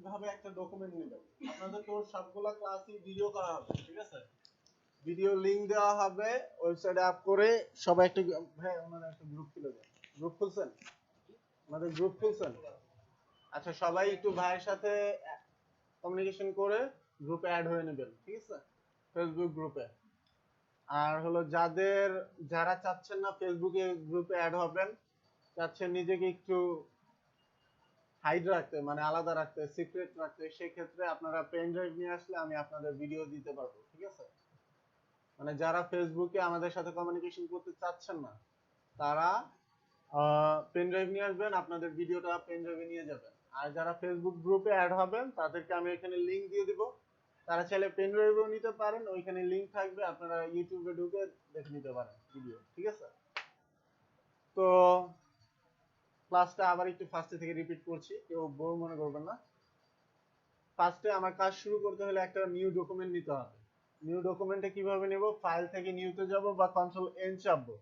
কিভাবে একটা ডকুমেন্ট নেবেন। আপনাদের তো সবগুলা ক্লাসই ভিডিও করা হবে, ঠিক আছে? ভিডিও লিংক দেওয়া হবে ওয়েবসাইটে আপ করে সবাই একটা ভাই আমাদের একটা গ্রুপ খুলে দেন। গ্রুপ খুলছেন? আমাদের গ্রুপ খুলছেন? আচ্ছা সবাই একটু ভাইয়ের সাথে কমিউনিকেশন করে গ্রুপে অ্যাড হয়ে নেবেন, ঠিক আছে? ফেসবুক গ্রুপে। আর হলো যারা চাচ্ছেন না ফেসবুকে গ্রুপে অ্যাড হবেন, চাচ্ছেন নিজেকে একটু হাইড রাখতে, মানে আলাদা রাখতে, সিক্রেট রাখতে, সেই ক্ষেত্রে আপনারা পেন ড্রাইভ নিয়ে আসলে আমি আপনাদের ভিডিও দিতে পারবো, ঠিক আছে? মানে যারা ফেসবুকে আমাদের সাথে কমিউনিকেশন করতে চাচ্ছেন না, তারা পেন ড্রাইভ নিয়ে আসবেন, আপনাদের ভিডিওটা পেন ড্রাইভে নিয়ে যাবেন। আর যারা ফেসবুক গ্রুপে অ্যাড হবেন তাদেরকে আমি এখানে লিংক দিয়ে দিব, তারা চাইলে পেন ড্রাইভেও নিতে পারেন, ওইখানে লিংক থাকবে, আপনারা ইউটিউবে ঢুকে দেখে নিতে পারেন ভিডিও, ঠিক আছে? তো ক্লাসটা আবার একটু ফার্স্টে থেকে রিপিট করছি, কেউ বোর মনে করবেন না। ফার্স্টে আমার কাজ শুরু করতে হলে একটা নিউ ডকুমেন্ট নিতে হবে। নিউ ডকুমেন্টে কিভাবে নেব? ফাইল থেকে নিউতে যাব বা কন্ট্রোল এন চাপবো।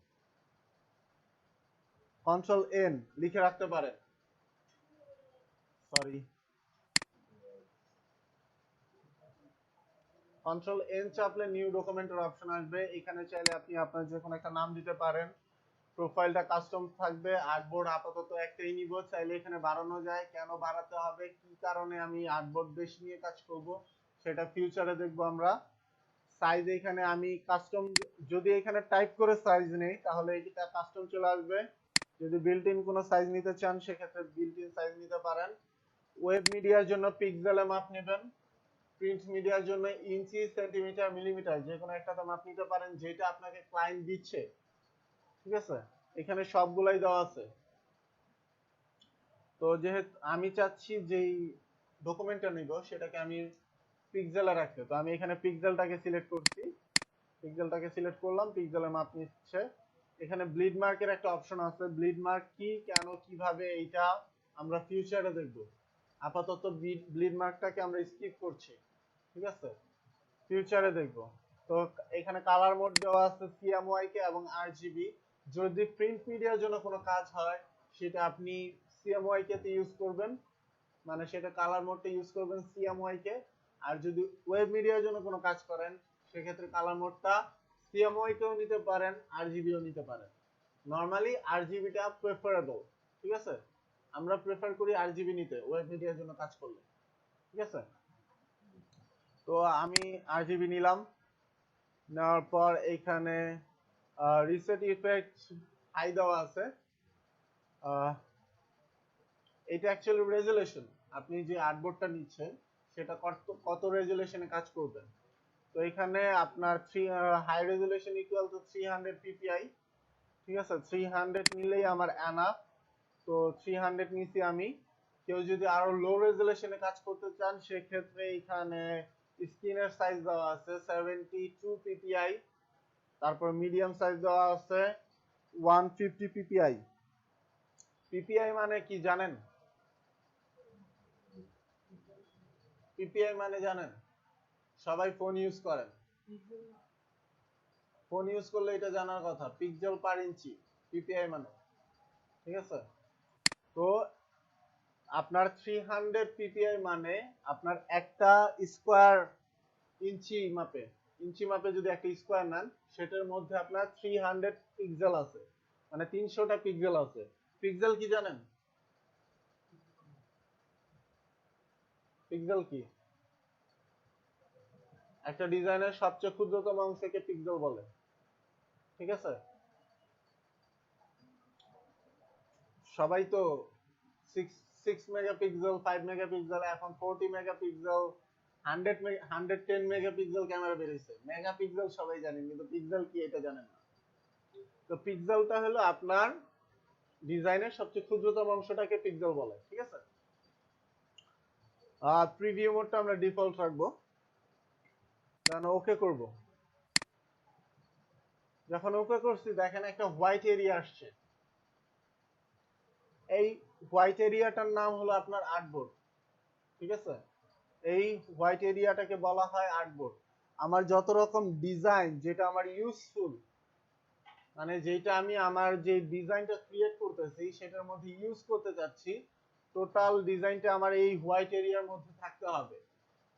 কন্ট্রোল এন লিখে রাখতে পারেন, সরি, কন্ট্রোল এন চাপলে নিউ ডকুমেন্টের অপশন আসবে। এখানে চাইলে আপনি আপনার যে কোনো একটা নাম দিতে পারেন, প্রোফাইলটা কাস্টম থাকবে। আর্টবোর্ড আপাতত একটাই নিব, চাইলে এখানে বাড়ানো যায়। কেন বাড়াতে হবে, কি কারণে আমি আর্টবোর্ড বেশি নিয়ে কাজ করব, সেটা ফিউচারে দেখবো আমরা। সাইজ এখানে আমি কাস্টম, যদি এখানে টাইপ করে সাইজ নেই তাহলে এটা কাস্টম চলে আসবে। যদি বিল্ট ইন কোনো সাইজ নিতে চান সেক্ষেত্রে বিল্ট ইন সাইজ নিতে পারেন। ওয়েব মিডিয়ার জন্য পিক্সেলে মাপ নেবেন, প্রিন্ট মিডিয়ার জন্য ইঞ্চি, সেন্টিমিটার, মিলিমিটার যে কোনো একটাতে মাপ নিতে পারেন, যেটা আপনাকে ক্লায়েন্ট দিচ্ছে, ঠিক আছে? এখানে সবগুলাই দেওয়া আছে। তো যেহেতু আমি চাচ্ছি যেই ডকুমেন্টটা নিব সেটাকে আমি পিক্সেলে রাখতে, তো আমি এখানে পিক্সেলটাকে সিলেক্ট করছি, পিক্সেলটাকে সিলেক্ট করলাম, পিক্সেলের মাপ নিচ্ছে। এখানে ব্লিড মার্কের একটা অপশন আছে, ব্লিড মার্ক কি, কেন, কিভাবে, এইটা আমরা ফিউচারে দেখব। আপাতত ব্লিড মার্কটাকে আমরা স্কিপ করছি, ঠিক আছে? ফিউচারে দেখব। তো এখানে কালার মোড দেওয়া আছে সিএমওয়াইকে এবং আরজিবি। যদি প্রিন্ট মিডিয়ার জন্য কোনো কাজ হয় সেটা আপনি সিএমওয়াইকে তে ইউজ করবেন, মানে সেটা কালার মোডটা ইউজ করবেন সিএমওয়াই কে। আর যদি ওয়েব মিডিয়ার জন্য কোনো কাজ করেন সেক্ষেত্রে কালার মোডটা সিএমওয়াই কেও নিতে পারেন, আরজিবিও নিতে পারেন। নরমালি আরজিবিটা প্রেফারেবল, ঠিক আছে? আমরা প্রেফার করি আরজিবি নিতে ওয়েব মিডিয়ার জন্য কাজ করলে, ঠিক আছে? তো আমি আরজিবি নিলাম, নেওয়ার পর এইখানে রিসেট ইফেক্ট হাই দেওয়া আছে। এটা অ্যাকচুয়ালি রেজুলেশন, আপনি যে আর্টবোর্ডটা নিচ্ছেন সেটা কত রেজুলেশনে কাজ করবেন। তো এখানে আপনার high resolution equal to 300 PPI, ঠিক আছে? 300 নিলেই আমার এনাফ। তো 300 নিছি আমি। কেউ যদি আরো লো রেজুলেশনে কাজ করতে চান সেক্ষেত্রে এখানে স্ক্রিনের সাইজ দেওয়া আছে 72 পিপিআই, তারপর মিডিয়াম সাইজ দেওয়া আছে 150 পিপিআই। পিপিআই মানে কি জানেন? পিপিআই মানে জানেন? সবাই ফোন ইউজ করেন, ফোন ইউজ করলে এটা জানার কথা, পিক্সেল পার ইঞ্চি পিপিআই মানে, ঠিক আছে? তো আপনার 300 পিপিআই মানে আপনার একটা স্কোয়ার ইঞ্চি মাপে, ইঞ্চি মাপে যদি একটা স্কোয়ার নেন সেটার মধ্যে আপনার 300 পিক্সেল আছে, মানে 300টা পিক্সেল আছে। পিক্সেল কি জানেন? পিক্সেল কি? একটা ডিজাইনের সবচেয়ে ক্ষুদ্রতম অংশকে পিক্সেল বলে, ঠিক আছে? সবাই তো 6 মেগাপিক্সেল, 5 মেগাপিক্সেল, এখন 40 মেগাপিক্সেল, 110 মেগাপিক্সেল ক্যামেরা বেরিয়েছে। মেগাপিক্সেল সবাই জানেন কিন্তু পিক্সেল কি এটা জানেন না। তো পিক্সেলটা হলো আপনার ডিজাইনের সবচেয়ে ক্ষুদ্রতম অংশটাকে পিক্সেল বলে, ঠিক আছে? প্রিভিউ মোডটা আমরা ডিফল্ট রাখবো, দেন ওকে করব। যখন ওকে করছি দেখেন একটা হোয়াইট এরিয়া আসছে, এই হোয়াইট এরিয়াটার নাম হলো আপনার আর্টবোর্ড, ঠিক আছে? এই হোয়াইট এরিয়াটাকে বলা হয় আর্টবোর্ড। আমার যত রকম ডিজাইন যেটা আমার ইউজফুল, মানে যেটা আমি আমার যে ডিজাইনটা ক্রিয়েট করতেছি সেটার মধ্যে ইউজ করতে চাচ্ছি, টোটাল ডিজাইনটা আমার এই হোয়াইট এরিয়ার মধ্যে থাকতে হবে।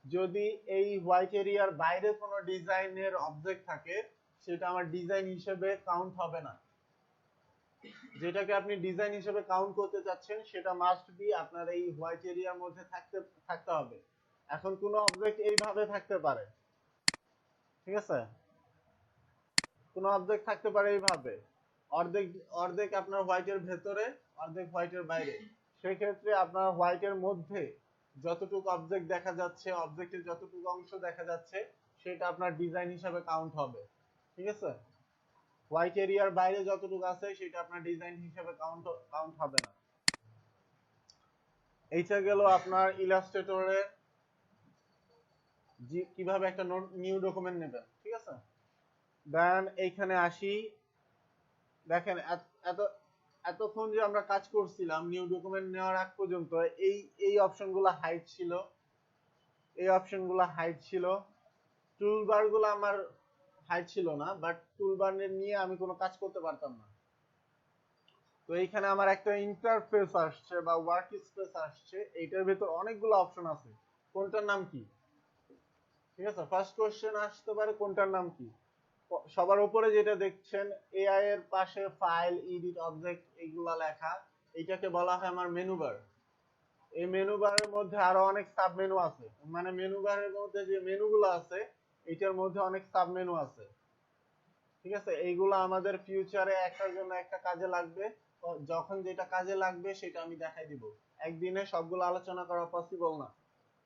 যদি এই হোয়াইট এরিয়ার বাইরে কোনো ডিজাইনের অবজেক্ট থাকে সেটা আমার ডিজাইন হিসেবে কাউন্ট হবে না। যেটাকে আপনি ডিজাইন হিসেবে কাউন্ট করতে চাচ্ছেন সেটা মাস্ট বি আপনার এই হোয়াইট এরিয়ার মধ্যে থাকতে হবে। এখন কোনো অবজেক্ট এইভাবে থাকতে পারে, ঠিক আছে, কোনো অবজেক্ট থাকতে পারে এইভাবে, অর্ধেক অর্ধেক আপনার হোয়াইটের ভেতরে, অর্ধেক হোয়াইটের বাইরে। সেই ক্ষেত্রে আপনার হোয়াইটের মধ্যে যতটুকু অবজেক্ট দেখা যাচ্ছে, অবজেক্টের যতটুকু অংশ দেখা যাচ্ছে সেটা আপনার ডিজাইন হিসাবে কাউন্ট হবে, ঠিক আছে। হোয়াইট এরিয়ার বাইরে যতটুকু আছে সেটা আপনার ডিজাইন হিসাবে কাউন্ট হবে না। এইটা গেল আপনার ইলাস্ট্রেটরের কিভাবে একটা নিউ ডকুমেন্ট নেবেন, ঠিক আছে। দেন এইখানে আসি, দেখেন এত এতক্ষণ যে আমরা কাজ করছিলাম নিউ ডকুমেন্ট নেওয়ার আগ পর্যন্ত এই এই অপশনগুলো হাইড ছিল, এই অপশনগুলো হাইড ছিল, টুলবারগুলো আমার হাইড ছিল না, বাট টুলবার নিয়ে আমি কোনো কাজ করতে পারতাম না। তো এইখানে আমার একটা ইন্টারফেস আসছে বা ওয়ার্ক স্পেস আসছে, এইটার ভিতর অনেকগুলো অপশন আছে, কোনটার নাম কি, ঠিক আছে। ফার্স্ট কোশ্চেন আসতে পারে কোনটার নাম কি। সবার উপরে যেটা দেখছেন এআই এর পাশে ফাইল, এডিট, অবজেক্ট এইগুলা লেখা, এইটাকে বলা হয় আমার মেনু বার। এই মেনু বারের মধ্যে আরো অনেক সাব মেনু আছে, মানে মেনু বারের মধ্যে যে মেনুগুলো আছে এটার মধ্যে অনেক সাব মেনু আছে, ঠিক আছে। এইগুলো আমাদের ফিউচারে একটার জন্য একটা কাজে লাগবে, যখন যেটা কাজে লাগবে সেটা আমি দেখাই দিব, একদিনে সবগুলো আলোচনা করা পসিবল না,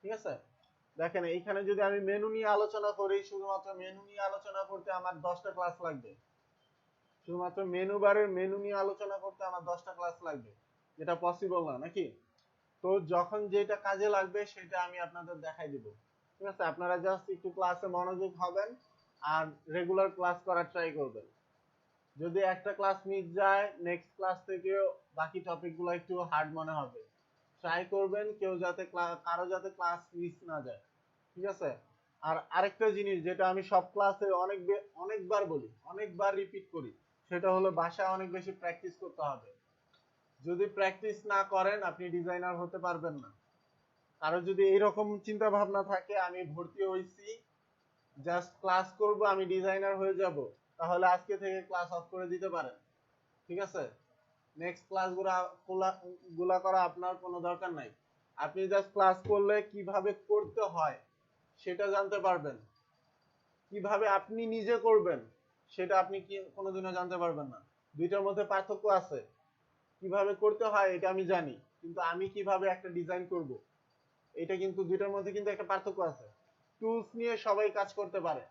ঠিক আছে। দেখেন এইখানে যদি আমি মেনু নিয়ে আলোচনা করি, শুধুমাত্র মেনু নিয়ে আলোচনা করতে আমার 10টা ক্লাস লাগবে, শুধুমাত্র মেনু বারের মেনু নিয়ে আলোচনা করতে আমার 10টা ক্লাস লাগবে, যেটা পসিবল না, নাকি। তো যখন যেটা কাজে লাগবে সেটা আমি আপনাদের দেখাই দিব, ঠিক আছে। আপনারা জাস্ট একটু ক্লাসে মনোযোগ হবেন আর রেগুলার ক্লাস করার ট্রাই করবেন। যদি একটা ক্লাস মিস যায় নেক্সট ক্লাস থেকে বাকি টপিকগুলো একটু হার্ড মনে হবে, ট্রাই করবেন কেউ যাতে কারো যাতে ক্লাস মিস না যায়, ঠিক আছে। আর আরেকটা জিনিস যেটা আমি সব ক্লাসে অনেকবার বলি, অনেকবার রিপিট করি, সেটা হলো বাসায় অনেক বেশি প্র্যাকটিস করতে হবে। যদি প্র্যাকটিস না করেন আপনি ডিজাইনার হতে পারবেন না। কারো যদি এইরকম চিন্তা ভাবনা থাকে আমি ভর্তি হয়েছি জাস্ট ক্লাস করব আমি ডিজাইনার হয়ে যাব, তাহলে আজকে থেকে ক্লাস অফ করে দিতে পারেন, ঠিক আছে। নেক্সট গুলা করা আপনার কোনো দরকার নাই। আপনি জাস্ট ক্লাস করলে কিভাবে করতে হয় সেটা জানতে পারবেন, কিভাবে আপনি নিজে করবেন সেটা আপনি কি কোনোদিনও জানতে পারবেন না। দুইটার মধ্যে পার্থক্য আছে, কিভাবে করতে হয় এটা আমি জানি, কিন্তু আমি কিভাবে একটা ডিজাইন করব এটা কিন্তু দুইটার মধ্যে কিন্তু একটা পার্থক্য আছে। টুলস নিয়ে সবাই কাজ করতে পারে,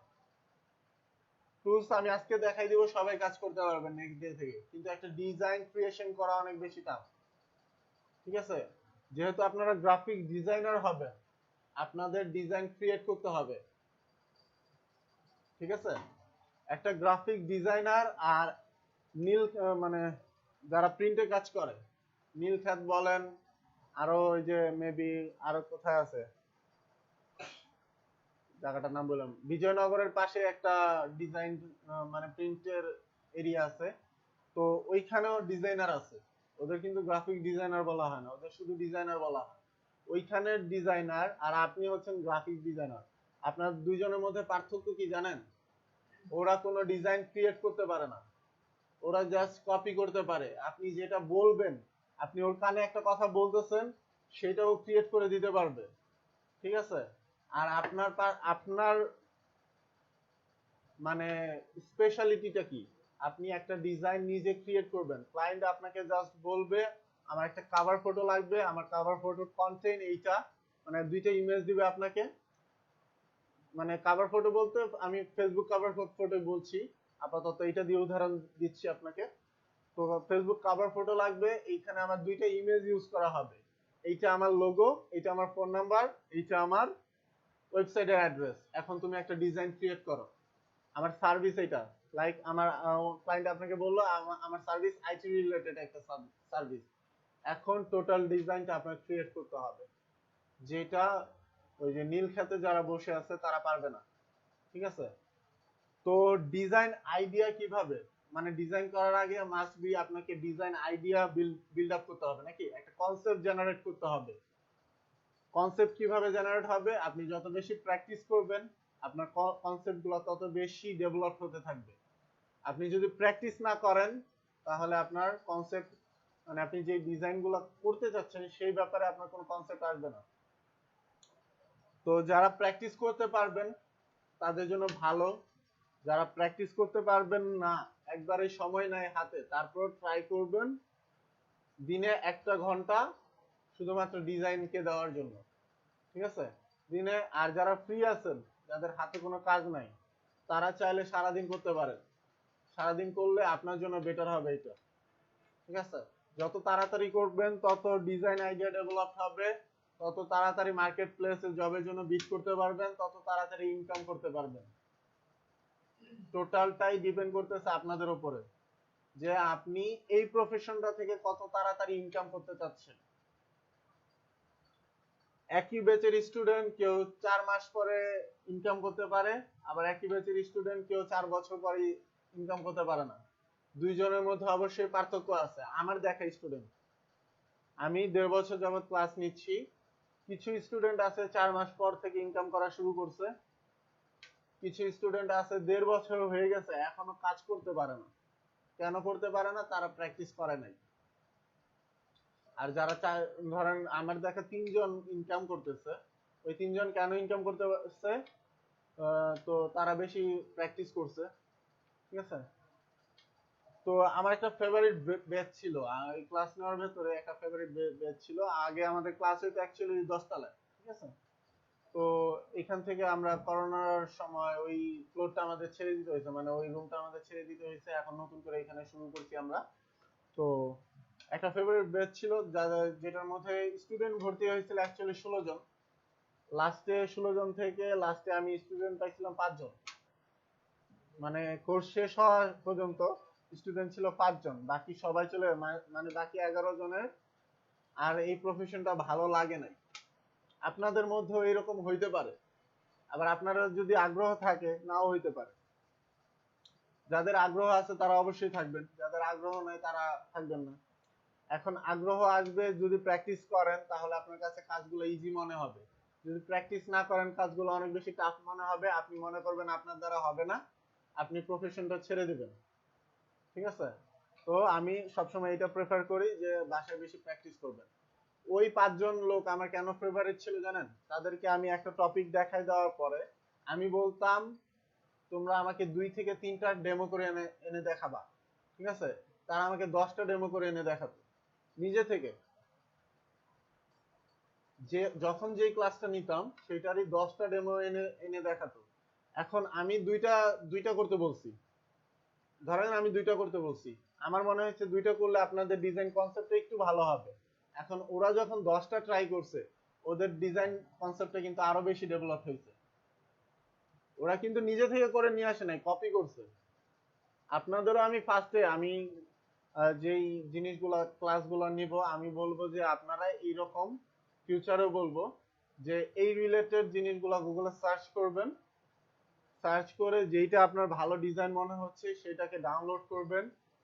টুলস আমি আজকে দেখাই দিব, সবাই কাজ করতে পারবেন নেক্সট ডে থেকে, কিন্তু একটা ডিজাইন ক্রিয়েশন করা অনেক বেশি টাফ, ঠিক আছে। যেহেতু আপনারা গ্রাফিক ডিজাইনার হবেন আপনাদের ডিজাইন ক্রিয়েট করতে হবে, ঠিক আছে। একটা গ্রাফিক ডিজাইনার আর নীল মানে যারা প্রিন্টে কাজ করে, নীলখাত বলেন, আরো ওই যে মেবি আরো কোথায় আছে জায়গাটার নাম বললাম, বিজয়নগরের পাশে একটা ডিজাইন মানে প্রিন্টের এরিয়া আছে, তো ওইখানেও ডিজাইনার আছে, ওদের কিন্তু গ্রাফিক ডিজাইনার বলা হয় না, ওদের শুধু ডিজাইনার বলা হয়। ওইখানের ডিজাইনার আর আপনি হচ্ছেন গ্রাফিক ডিজাইনার, আপনার দুইজনের মধ্যে পার্থক্য কি জানেন? ওরা কোনো ডিজাইন ক্রিয়েট করতে পারে না, ওরা জাস্ট কপি করতে পারে। আপনি যেটা বলবেন, আপনি ওর কানে একটা কথা বলতেছেন সেটাও ক্রিয়েট করে দিতে পারবে, ঠিক আছে। আর আপনার মানে স্পেশালিটিটা কি, আপনি একটা ডিজাইন নিজে ক্রিয়েট করবেন, ক্লায়েন্ট আপনাকে জাস্ট বলবে আমার একটা কভার ফটো লাগবে, আমার কভার ফটোর কন্টেন্ট এইটা, মানে দুইটা ইমেজ দিবে আপনাকে, মানে কভার ফটো বলতে আমি ফেসবুক কভার ফটো বলছি আপাতত, এটা দিয়ে উদাহরণ দিচ্ছি আপনাকে। তো ফেসবুক কভার ফটো লাগবে, এইখানে আমার দুইটা ইমেজ ইউজ করা হবে, এইটা আমার লোগো, এইটা আমার ফোন নাম্বার, এইটা আমার ওয়েবসাইটের অ্যাড্রেস। এখন তুমি একটা ডিজাইন ক্রিয়েট করো, আমার সার্ভিস এটা, লাইক আমার ক্লায়েন্ট আপনাকে বললো আমার সার্ভিস আইটি রিলেটেড একটা সার্ভিস, এখন টোটাল ডিজাইনটা আপনাকে ক্রিয়েট করতে হবে, যেটা ওই যে নীল খেতে যারা বসে আছে তারা পারবে না, ঠিক আছে। তো ডিজাইন আইডিয়া কিভাবে, মানে ডিজাইন করার আগে মাস্ট বি আপনাকে ডিজাইন আইডিয়া বিল্ড আপ করতে হবে নাকি, একটা কনসেপ্ট জেনারেট করতে হবে। কনসেপ্ট কিভাবে জেনারেট হবে, আপনি যত বেশি প্র্যাকটিস করবেন আপনার কনসেপ্টগুলো তত বেশি ডেভেলপ হতে থাকবে। আপনি যদি প্র্যাকটিস না করেন তাহলে আপনার কনসেপ্ট মানে আপনি যে ডিজাইনগুলো করতে চাচ্ছেন সেই ব্যাপারে আপনার কোনো কনসেপ্ট আসবে না। তো যারা প্র্যাকটিস করতে পারবেন তাদের জন্য ভালো, যারা প্র্যাকটিস করতে পারবেন না, একবারে সময় নাই হাতে, তারপর ট্রাই করবেন দিনে 1 ঘন্টা শুধুমাত্র ডিজাইনকে দেওয়ার জন্য, ঠিক আছে দিনে। আর যারা ফ্রি আছেন, যাদের হাতে কোনো কাজ নাই, তারা চাইলে সারাদিন করতে পারেন। সারাদিন করলে আপনার জন্য বেটার হবে এটা, ঠিক আছে। যত তাড়াতাড়ি করবেন তত ডিজাইন আইডিয়া ডেভেলপ হবে, তত তাড়াতাড়ি মার্কেট প্লেসে জবের জন্য বিড করতে পারবেন, তত তাড়াতাড়ি ইনকাম করতে পারবেন। টোটালটাই ডিপেন্ড করতেছে আপনাদের উপরে যে আপনি এই প্রফেশনটা থেকে কত তাড়াতাড়ি ইনকাম করতে চাচ্ছেন। একই ব্যাচের স্টুডেন্ট কেউ 4 মাস পরে ইনকাম করতে পারে, আবার একই ব্যাচের স্টুডেন্ট কেউ 4 বছর পরে ইনকাম করতে পারে না। দুইজনের মধ্যে অবশ্যই পার্থক্য আছে। আমার দেখা স্টুডেন্ট, আমি 1.5 বছর যাবত ক্লাস নিচ্ছি, কিছু স্টুডেন্ট আছে 4 মাস পর থেকে ইনকাম করা শুরু করছে, কিছু স্টুডেন্ট আছে 1.5 বছর হয়ে গেছে এখনো কাজ করতে পারে না। কেন করতে পারে না? তারা প্র্যাকটিস করে নাই। আর যারা ধরেন আমার দেখা 3 জন ইনকাম করতেছে, ওই 3 জন কেন ইনকাম করতে পারছে? তো তারা বেশি প্র্যাকটিস করছে, ঠিক আছে। তো আমার একটা ফেভারিট ব্যাচ ছিল, এই ক্লাস নেওয়ার ভেতরে একটা ফেভারিট ব্যাচ ছিল। আগে আমাদের ক্লাস হইতো অ্যাকচুয়ালি 10 তলায়, ঠিক আছে। তো এখান থেকে আমরা করোনার সময় ওই ফ্লোরটা আমাদের ছেড়ে দিতে হয়েছে, মানে ওই রুমটা আমাদের ছেড়ে দিতে হয়েছে, এখন নতুন করে এখানে শুরু করছি আমরা। তো একটা ফেভারিট ব্যাচ ছিল যেটার মধ্যে স্টুডেন্ট ভর্তি হয়েছিল অ্যাকচুয়ালি 16 জন। লাস্টে 16 জন থেকে লাস্টে আমি স্টুডেন্ট পাইছিলাম 5 জন, মানে কোর্স শেষ হওয়া পর্যন্ত স্টুডেন্ট ছিল 5 জন, বাকি সবাই চলে মানে বাকি 11 জনের আর এই প্রফেশনটা ভালো লাগে নাই। আপনাদের মধ্যেও এরকম হইতে পারে, আবার আপনারা যদি আগ্রহ থাকে নাও হইতে পারে। যাদের আগ্রহ আছে তারা অবশ্যই থাকবেন, যাদের আগ্রহ নাই তারা থাকবেন না। এখন আগ্রহ আসবে যদি প্র্যাকটিস করেন, তাহলে আপনার কাছে কাজগুলো ইজি মনে হবে। যদি প্র্যাকটিস না করেন কাজগুলো অনেক বেশি টাফ মনে হবে, আপনি মনে করবেন আপনার দ্বারা হবে না, আপনি প্রফেশনটা ছেড়ে দিবেন, ঠিক আছে। তো আমি সবসময় এটা প্রেফার করি যে বাসায় বেশি প্র্যাকটিস করবেন। ওই 5 জন লোক আমার কেন ফেভারিট ছিল জানেন? তাদেরকে আমি একটা টপিক দেখাই দেওয়ার পরে আমি বলতাম তোমরা আমাকে 2 থেকে 3টা ডেমো করে এনে এনে দেখাবা, ঠিক আছে। তারা আমাকে 10টা ডেমো করে এনে দেখাতো নিজে থেকে। যে যখন যেই ক্লাসটা নিতাম সেটারই 10টা ডেমো এনে এনে দেখাতো। এখন আমি দুইটা দুইটা করতে বলছি, ধরেন আমি 2টা করতে বলছি, আমার মনে হচ্ছে 2টা করলে আপনাদের ডিজাইন কনসেপ্টটা একটু ভালো হবে। এখন ওরা যখন 10টা ট্রাই করছে, ওদের ডিজাইন কনসেপ্টটা কিন্তু আরো বেশি ডেভেলপ হয়েছে। ওরা কিন্তু নিজে থেকে করে নিয়ে আসে নাই, কপি করছে। আপনাদেরও আমি ফার্স্টে আমি যেই জিনিসগুলো ক্লাসগুলো নিব আমি বলবো যে আপনারা এইরকম ফিউচারেও বলবো যে এই রিলেটেড জিনিসগুলো গুগলে সার্চ করবেন, সার্চ করে যেইটা আপনার ভালো ডিজাইন মনে হচ্ছে সেটাকে ডাউনলোড করবেন,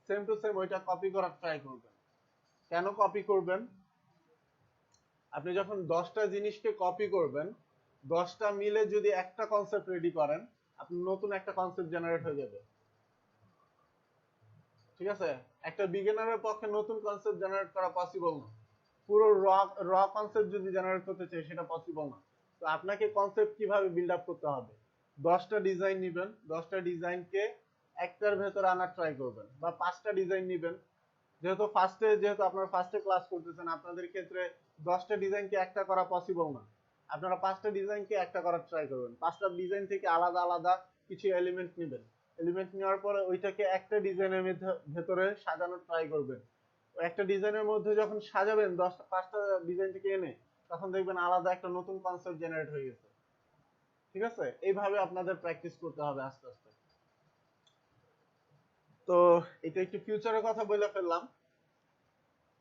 সেম টু সেম ওইটা কপি করার ট্রাই করবেন। কেন কপি করবেন? আপনি যখন 10টা জিনিসকে কপি করবেন, 10টা মিলে যদি একটা কনসেপ্ট রেডি করেন, আপনি নতুন একটা কনসেপ্ট জেনারেট হয়ে যাবে, ঠিক আছে। একটা বিগিনারের পক্ষে নতুন কনসেপ্ট জেনারেট করা পসিবল না। পুরো র কনসেপ্ট যদি জেনারেট করতে চাই সেটা পসিবল না। তো আপনাকে কনসেপ্ট কিভাবে বিল্ড আপ করতে হবে? 10টা ডিজাইন নিবেন, 10টা ডিজাইনকে একটার ভেতরে আনার ট্রাই করবেন, বা 5টা ডিজাইন নিবেন। যেহেতু আপনারা ফার্স্টে ক্লাস করতেছেন, আপনাদের ক্ষেত্রে 10টা ডিজাইনকে একটা করা পসিবল না। আপনারা 5টা ডিজাইনকে একটা করার ট্রাই করবেন। 5টা ডিজাইন থেকে আলাদা আলাদা কিছু এলিমেন্ট নেবেন, এলিমেন্ট নেওয়ার পরে ওইটাকে একটা ডিজাইনের ভেতরে সাজানোর ট্রাই করবেন। একটা ডিজাইনের মধ্যে যখন সাজাবেন 5টা ডিজাইন থেকে এনে, তখন দেখবেন আলাদা একটা নতুন কনসেপ্ট জেনারেট হয়ে গেছে, ঠিক আছে। এইভাবে আপনাদের প্র্যাকটিস করতে হবে আস্তে আস্তে। তো এটা একটু ফিউচারের কথা বলে ফেললাম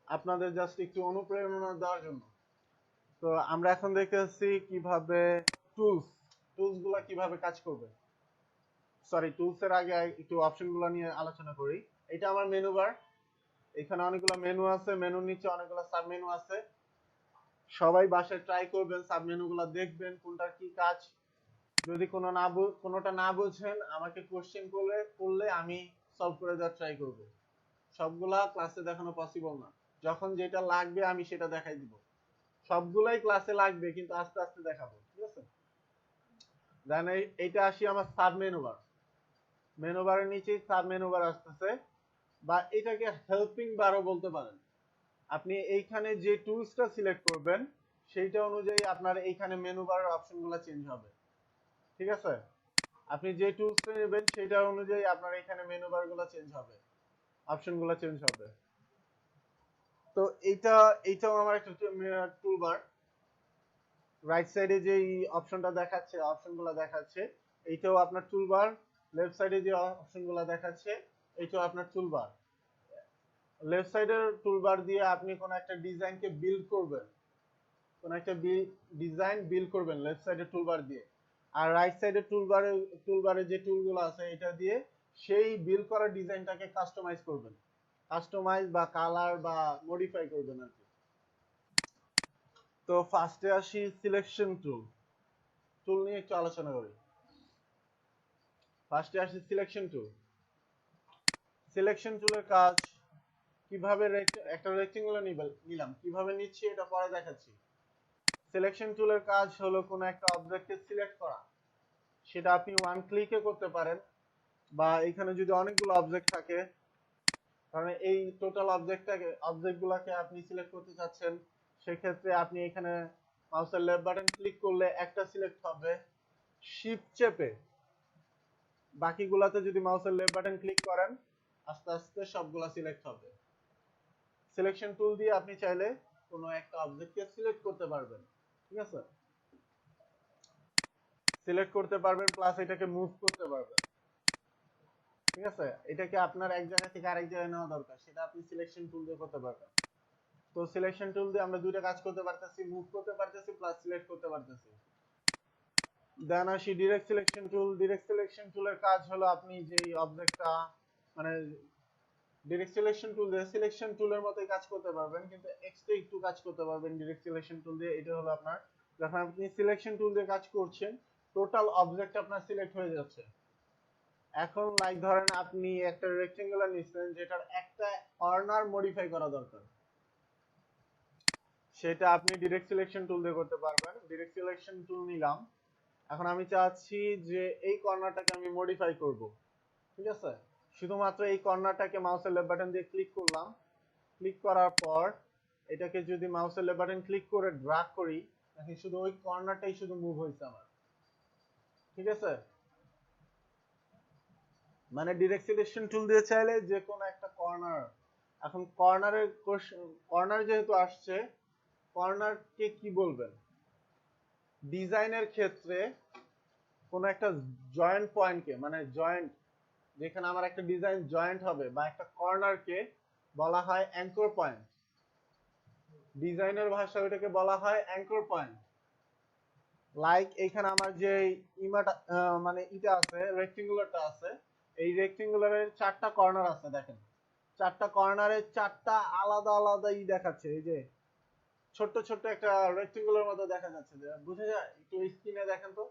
আপনাদের জাস্ট একটু অনুপ্রেরণা দেওয়ার জন্য। তো আমরা এখন দেখতেছি কিভাবে টুলস টুলস গুলা কিভাবে কাজ করবে। সরি টুলস এর আগে একটু অপশনগুলো নিয়ে আলোচনা করি। এটা আমার মেনু বার, এখানে অনেকগুলো মেনু আছে, মেনুর নিচে অনেকগুলো সাব মেনু আছে। সবাই বাসায় ট্রাই করবেন, সাব মেনুগুলো দেখবেন কোনটার কি কাজ। যদি কোনোটা না বুঝেন আমাকে কোশ্চেন করলে আমি সলভ করে দেওয়ার ট্রাই করব। সবগুলা ক্লাসে দেখানো পসিবল না, যখন যেটা লাগবে আমি সেটা দেখাই দিব। সবগুলাই ক্লাসে লাগবে কিন্তু আস্তে আস্তে দেখাবো, ঠিক আছে? দেন এইটা আসি আমার সাব মেনু বার। মেনু বারের নিচে সাব মেনু বার আসতেছে, বা এটাকে হেল্পিং বারও বলতে পারেন। আপনি এইখানে যে টুলসটা সিলেক্ট করবেন সেইটা অনুযায়ী আপনার এইখানে মেনু বারের অপশনগুলো চেঞ্জ হবে, ঠিক আছে? আপনি যে টুলসটা নেবেন সেটা অনুযায়ী আপনার এখানে মেনু বারগুলো চেঞ্জ হবে, অপশনগুলো চেঞ্জ হবে। তো এইটাও আমার একটা টুলবার। রাইট সাইডে যে অপশনটা দেখাচ্ছে, অপশনগুলো দেখাচ্ছে, এইটাও আপনার টুলবার। লেফট সাইডে যে অপশনগুলো দেখাচ্ছে এইটাও আপনার টুলবার। লেফট সাইডের টুলবার দিয়ে আপনি কোন একটা ডিজাইনকে বিল্ড করবেন, কোন একটা ডিজাইন বিল্ড করবেন লেফট সাইডের টুলবার দিয়ে। আর রাইট সাইডের টুলবারে যে টুলগুলো আছে এটা দিয়ে সেই বিল্ড করা ডিজাইনটাকে কাস্টমাইজ করবেন, কাস্টমাইজ বা কালার বা মডিফাই করবেন আর কি। তো ফার্স্টে আসি সিলেকশন টুল। টুল নিয়ে একটু আলোচনা করি। ফার্স্টে আসি সিলেকশন টুল। সিলেকশন টুলের কাজ কিভাবে, একটা রেক্টেঙ্গুলার নিলাম, কিভাবে নিচ্ছি এটা পরে দেখাচ্ছি। সিলেকশন টুলের কাজ হলো কোন একটা অবজেক্টকে সিলেক্ট করা। সেটা আপনি ওয়ান ক্লিকে করতে পারেন, বা এখানে যদি অনেকগুলো অবজেক্ট থাকে, কারণ এই টোটাল অবজেক্টগুলোকে আপনি সিলেক্ট করতে চাচ্ছেন, সেক্ষেত্রে আপনি এখানে মাউসের লেফট বাটন ক্লিক করলে একটা সিলেক্ট হবে। শিফট চেপে বাকিগুলাতে যদি মাউসের লেফট বাটন ক্লিক করেন আস্তে আস্তে সবগুলা সিলেক্ট হবে। সিলেকশন টুল দিয়ে আপনি চাইলে কোনো একটা অবজেক্টকে সিলেক্ট করতে পারবেন, ঠিক আছে? সিলেক্ট করতে পারবেন প্লাস এটাকে মুভ করতে পারবেন, ঠিক আছে? এটাকে আপনার এক জায়গা থেকে আরেক জায়গায় নেওয়া দরকার, সেটা আপনি সিলেকশন টুল দিয়ে করতে পারবেন। তো সিলেকশন টুল দিয়ে আমরা দুইটা কাজ করতে পারতেছি, মুভ করতে পারতেছি প্লাস সিলেক্ট করতে পারতেছি। দেন আসি direct selection tool. Direct selection টুলের কাজ হলো আপনি যে অবজেক্টটা, মানে ডিরেক্ট সিলেকশন টুল দিয়ে সিলেকশন টুলের মতোই কাজ করতে পারবেন, কিন্তু এক্সট্রা একটু কাজ করতে পারবেন ডিরেক্ট সিলেকশন টুল দিয়ে। এটা হলো আপনার, যখন আপনি সিলেকশন টুল দিয়ে কাজ করছেন টোটাল অবজেক্ট আপনার সিলেক্ট হয়ে যাচ্ছে। এখন লাইক ধরেন আপনি একটা রেক্টেঙ্গুলার নিচ্ছেন যেটার একটা কর্নার মডিফাই করা দরকার, সেটা আপনি ডিরেক্ট সিলেকশন টুল দিয়ে করতে পারবেন। ডিরেক্ট সিলেকশন টুল নিলাম, এখন আমি চাচ্ছি যে এই কর্নারটাকে আমি মডিফাই করব, ঠিক আছে? শুধুমাত্র এই কর্নারটাকে মাউসের লেফট বাটন দিয়ে ক্লিক করলাম। ক্লিক করার পর এটাকে যদি মাউসের লেফট বাটন ক্লিক করে ড্র্যাগ করি, দেখেন শুধু ওই কর্নারটাই শুধু মুভ হয়েছে আমার, ঠিক আছে? মানে ডিরেক্ট সিলেকশন টুল দিয়ে চাইলে যে কোনো একটা কর্নার, এখন কর্নার যেহেতু আসছে, কর্নারকে কি বলবেন? ডিজাইনের ক্ষেত্রে কোন একটা জয়েন্ট পয়েন্টকে, মানে জয়েন্ট যেখানে আমার একটা ডিজাইন জয়েন্ট হবে বা একটা কর্নারকে বলা হয় অ্যাঙ্কর পয়েন্ট। ডিজাইনের ভাষায় ওটাকে বলা হয় অ্যাঙ্কর পয়েন্ট। লাইক এইখানে আমার যে মানে এটা আছে, রেক্টেঙ্গুলারটা আছে, এই রেক্টেঙ্গুলারের চারটা কর্নার আছে, দেখেন চারটা কর্নারে চারটা আলাদা আলাদা দেখাচ্ছে। এই যে ছোট্ট ছোট্ট একটা রেক্টেঙ্গুলার মতো দেখা যাচ্ছে, বুঝে যায়? একটু স্ক্রিনে দেখেন তো।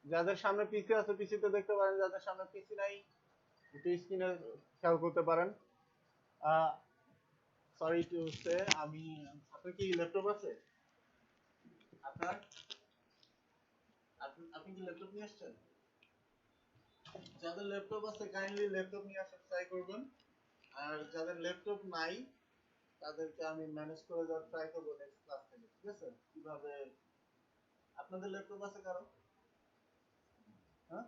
যাদের সামনে পিসি আছে পিসিতে দেখতে পারেন, যাদের সামনে পিসি নাই একটু স্ক্রিনে খেয়াল করতে পারেন। সরি টু সে, আপনার কি ল্যাপটপ আছে? আপনার আপনি কি ল্যাপটপ নিয়ে আসছেন? যাদের ল্যাপটপ আছে কাইন্ডলি ল্যাপটপ নিয়ে আসার ট্রাই করবেন, আর যাদের ল্যাপটপ নাই তাদেরকে আমি ম্যানেজ করে দেওয়ার ট্রাই করবো নেক্সট ক্লাস থেকে, ঠিক আছে? কিভাবে, আপনাদের ল্যাপটপ আছে কারো? হ্যাঁ,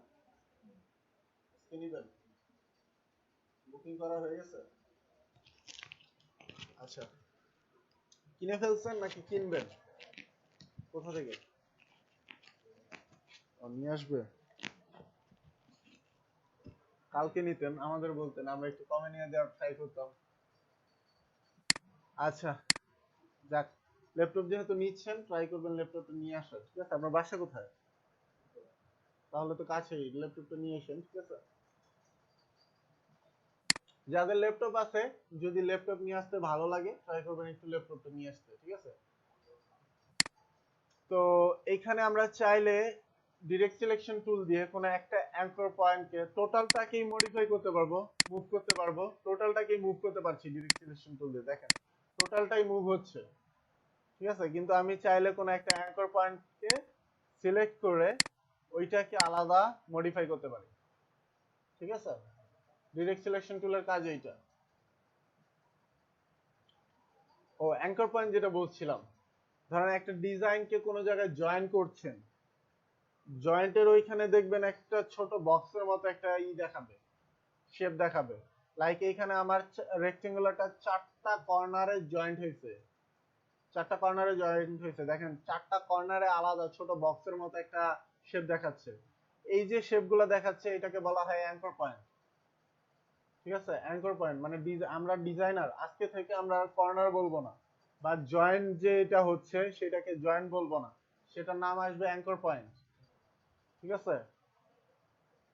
আজকে নিবেন? বুকিং করা হয়ে গেছে? আচ্ছা, কিনে ফেলছেন নাকি কিনবেন? কোথা থেকে? ও, নিয়ে আসবে। কালকে নিতেন, আমাদের বলতেন, আমরা একটু কমে নিয়ে দেওয়ার ট্রাই করতাম। আচ্ছা, যাক, ল্যাপটপ যেহেতু নিচ্ছেন ট্রাই করবেন ল্যাপটপটা নিয়ে আসার, ঠিক আছে? আপনার বাসা কোথায়? তাহলে তো কাছেই, ল্যাপটপটা নিয়ে আসেন, ঠিক আছে? যাদের ল্যাপটপ আছে, যদি ল্যাপটপ নিয়ে আসতে ভালো লাগে ট্রাই করবেন একটু ল্যাপটপটা নিয়ে আসতে, ঠিক আছে? তো এইখানে আমরা চাইলে ডিরেক্ট সিলেকশন টুল দিয়ে কোনো একটা অ্যাঙ্কর পয়েন্টকে টোটালটাকেই মডিফাই করতে পারবো, মুভ করতে পারবো, টোটালটাকেই মুভ করতে পারছি ডিরেক্ট সিলেকশন টুল দিয়ে। দেখেন টোটালটাই মুভ হচ্ছে, ঠিক আছে? কিন্তু আমি চাইলে কোনো একটা অ্যাঙ্কর পয়েন্টকে সিলেক্ট করে ওইটাকে আলাদা মডিফাই করতে পারি, ঠিক আছে? ডিরেক্ট সিলেকশন টুলের কাজ এইটা। ও অ্যাঙ্কর পয়েন্ট যেটা বলছিলাম, ধরেন একটা ডিজাইনকে কোনো জায়গায় জয়েন করছেন, জয়েন্টের ওইখানে দেখবেন একটা ছোট বক্সের মতো একটা দেখাবে, শেপ দেখাবে। লাইক এইখানে আমার রেক্টেঙ্গুলারটা চারটা কর্নারে জয়েন্ট হয়েছে, চারটা কর্নারে জয়েন্ট হয়েছে, দেখেন চারটা কর্নারে আলাদা ছোট বক্সের মতো একটা শেপ দেখাচ্ছে। এই যে শেপগুলো দেখাচ্ছে এটাকে বলা হয় অ্যাঙ্কর পয়েন্ট, ঠিক আছে? অ্যাঙ্কর পয়েন্ট মানে আমরা ডিজাইনার, আজকে থেকে আমরা কর্নার বলবো না, বা জয়েন্ট যে এটা হচ্ছে সেটাকে জয়েন্ট বলবো না, সেটার নাম আসবে অ্যাঙ্কর পয়েন্ট, ঠিক আছে?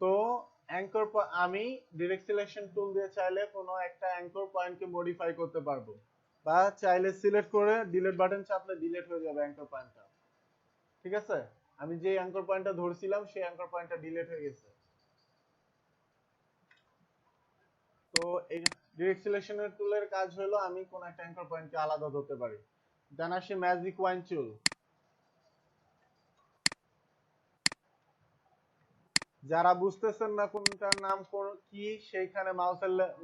তো অ্যাঙ্কর আমি ডিরেক্ট সিলেকশন টুল দিয়ে চাইলে কোনো একটা অ্যাঙ্কর পয়েন্টকে মডিফাই করতে পারবো, বা চাইলে সিলেক্ট করে ডিলিট বাটন চাপলে ডিলিট হয়ে যাবে অ্যাঙ্কর পয়েন্টটা, ঠিক আছে? আমি যে অ্যাঙ্কর পয়েন্টটা ধরছিলাম সেই অ্যাঙ্কর পয়েন্টটা ডিলিট হয়ে গেছে। তো এই ডিরেক্ট সিলেকশনের টুলের কাজ হলো আমি কোন একটা অ্যাঙ্কর পয়েন্টকে আলাদা ধরতে পারি। দেন আসি ম্যাজিক ওয়াইন টুল। যারা বুঝতেছেন না কোনটার নাম কি, সেইখানে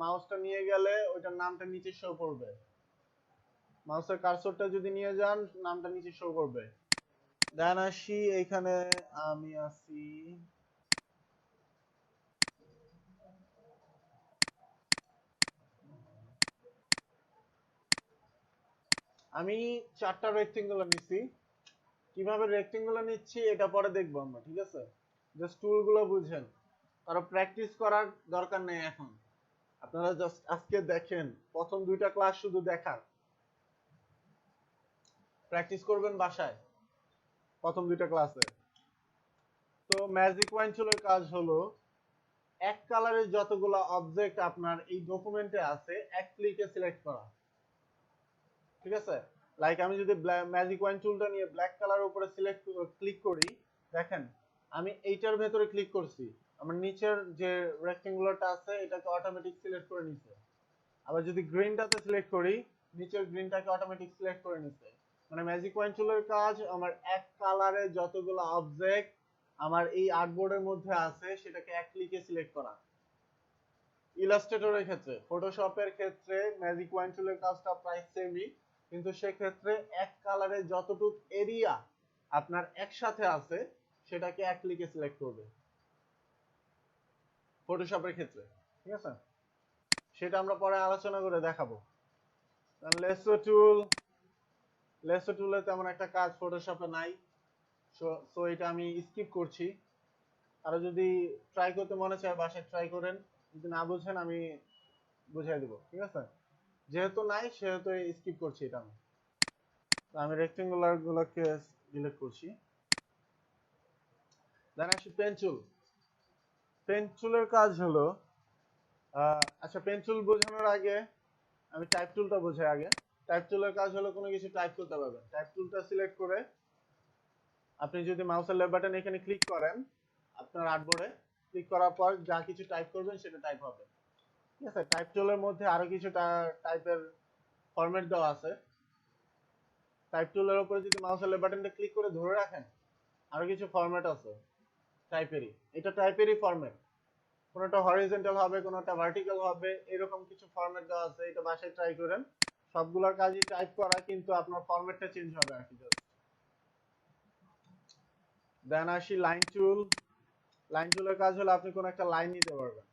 মাউসটা নিয়ে গেলে ওইটার নামটা নিচে শো করবে, মাউসের কার্সরটা যদি নিয়ে যান নামটা নিচে শো করবে। দেন আসি এইখানে, আমি আছি আমি চারটা রেক্টেঙ্গুলার নিছি। কিভাবে রেক্টেঙ্গুলার নিচ্ছি এটা পরে দেখবো আমরা, ঠিক আছে? জাস্ট টুলগুলো বুঝেন, কারো প্র্যাকটিস করার দরকার নেই এখন। আপনারা জাস্ট আজকে দেখেন, প্রথম দুইটা ক্লাস শুধু দেখার, প্র্যাকটিস করবেন বাসায় প্রথম দুইটা ক্লাসে। তো ম্যাজিক ওয়াইন টুলের কাজ হলো এক কালারের যতগুলো অবজেক্ট আপনার এই ডকুমেন্টে আছে এক ক্লিকে সিলেক্ট করা, ঠিক আছে? লাইক আমি যদি ম্যাজিক ওয়াইন টুলটা নিয়ে ব্ল্যাক কালারের উপরে ক্লিক করি, দেখেন আমি এইটার ভেতরে ক্লিক করছি, আমার নিচের যে রেক্টেঙ্গুলারটা আছে এটাকে অটোমেটিক সিলেক্ট করে নিছে। আবার যদি গ্রিনটাতে সিলেক্ট করি, নিচের গ্রিনটাকে অটোমেটিক সিলেক্ট করে নিছে। মানে ম্যাজিক ওয়াইন টুলের কাজ আমার এক কালারে যতগুলো অবজেক্ট আমার এই আর্টবোর্ডের মধ্যে আছে সেটাকে এক ক্লিকে সিলেক্ট করা। ইলাস্ট্রেটরের ক্ষেত্রে, ফটোশপের ক্ষেত্রে ম্যাজিক ওয়াইন টুলের কাজটা প্রায় সেমই, কিন্তু সেক্ষেত্রে এক কালারে যতটুক এরিয়া আপনার একসাথে আছে সেটাকে এক ক্লিকে সিলেক্ট করবে ফটোশপের ক্ষেত্রে, ঠিক আছে? সেটা আমরা পরে আলোচনা করে দেখাবো। লেসো টুল, লেসো টুলে তেমন একটা কাজ ফটোশপে নাই, সো এটা আমি স্কিপ করছি। আর যদি ট্রাই করতে মনে চায় বাসায় ট্রাই করেন, যদি না বুঝেন আমি বুঝাই দেবো, ঠিক আছে? যেহেতু নাই সেহেতু স্কিপ করছি এটা আমি। আমি রেক্টেঙ্গুলার গুলোকে ডিলিট করছি। দেন আসি পেন্সিল। পেন্সিলের কাজ হলো আচ্ছা, পেন্সিল বোঝানোর আগে আমি টাইপ টুলটা বোঝাই আগে। টাইপ টুলের কাজ হলো কোনো কিছু টাইপ করতে পারবেন। টাইপ টুলটা সিলেক্ট করে আপনি যদি মাউসের লেফট বাটন এখানে ক্লিক করেন, আপনার আর্টবোর্ডে ক্লিক করার পর যা কিছু টাইপ করবেন সেটা টাইপ হবে, ঠিক আছে? টাইপ টুলের মধ্যে আরো কিছু টাইপের ফরম্যাট দেওয়া আছে। টাইপ টুলের উপরে যদি মাউসের লেফট বাটনটা ক্লিক করে ধরে রাখেন, আরো কিছু ফরম্যাট আছে টাইপেরই, এটা টাইপেরই ফরম্যাট। কোনোটা হরিজন্টাল হবে, কোনোটা ভার্টিক্যাল হবে, এরকম কিছু ফরম্যাট দেওয়া আছে। এটা বাসায় ট্রাই করেন। সবগুলোর কাজই টাইপ করা, কিন্তু আপনার ফরম্যাটটা চেঞ্জ হবে আর কি জাস্ট। দেন আসি লাইন টুল। লাইন টুলের কাজ হলো আপনি কোনো একটা লাইন নিতে পারবেন,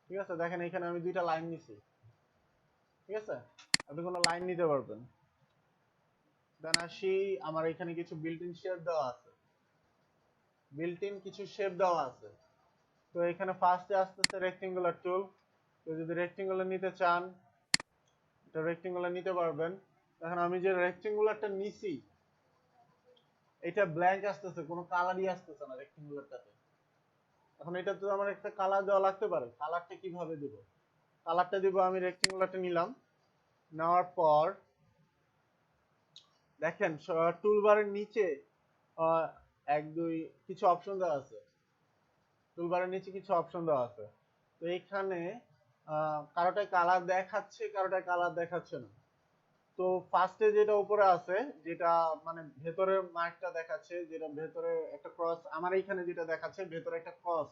ঠিক আছে? দেখেন এখানে আমি দুইটা লাইন নিছি, ঠিক আছে? আপনি কোনো লাইন নিতে পারবেন। দেন আসি, আমার এখানে কিছু বিল্ট ইন শেপ দেওয়া আছে, বিল্ট ইন কিছু শেপ দেওয়া আছে। তো এখানে ফার্স্টে আসতেছে রেক্টেঙ্গুলার টুল। তো যদি রেক্টেঙ্গুলার নিতে চান, এটা রেক্টেঙ্গুলার নিতে পারবেন। এখন আমি যে রেক্টেঙ্গুলারটা নিছি এটা ব্ল্যাঙ্ক আসতেছে, কোনো কালারই আসতেছে না রেক্টেঙ্গুলারটাতে। এখন এটা তো আমার একটা কালার দেওয়া লাগতে পারে, কালারটা কিভাবে দিব? কালারটা দিব, আমি রেক্টেঙ্গুলারটা নিলাম, নেওয়ার পর দেখেন টুলবারের নিচে এক দুই কিছু অপশন দেওয়া আছে, টুলবারের নিচে কিছু অপশন দেওয়া আছে। তো এইখানে কারোটায় কালার দেখাচ্ছে, কারোটায় কালার দেখাচ্ছে না। তো ফার্স্টে যেটা উপরে আছে, যেটা মানে ভেতরের মার্কটা দেখাচ্ছে, যেটা ভেতরে একটা ক্রস, আমার এইখানে যেটা দেখাচ্ছে ভেতরে একটা ক্রস,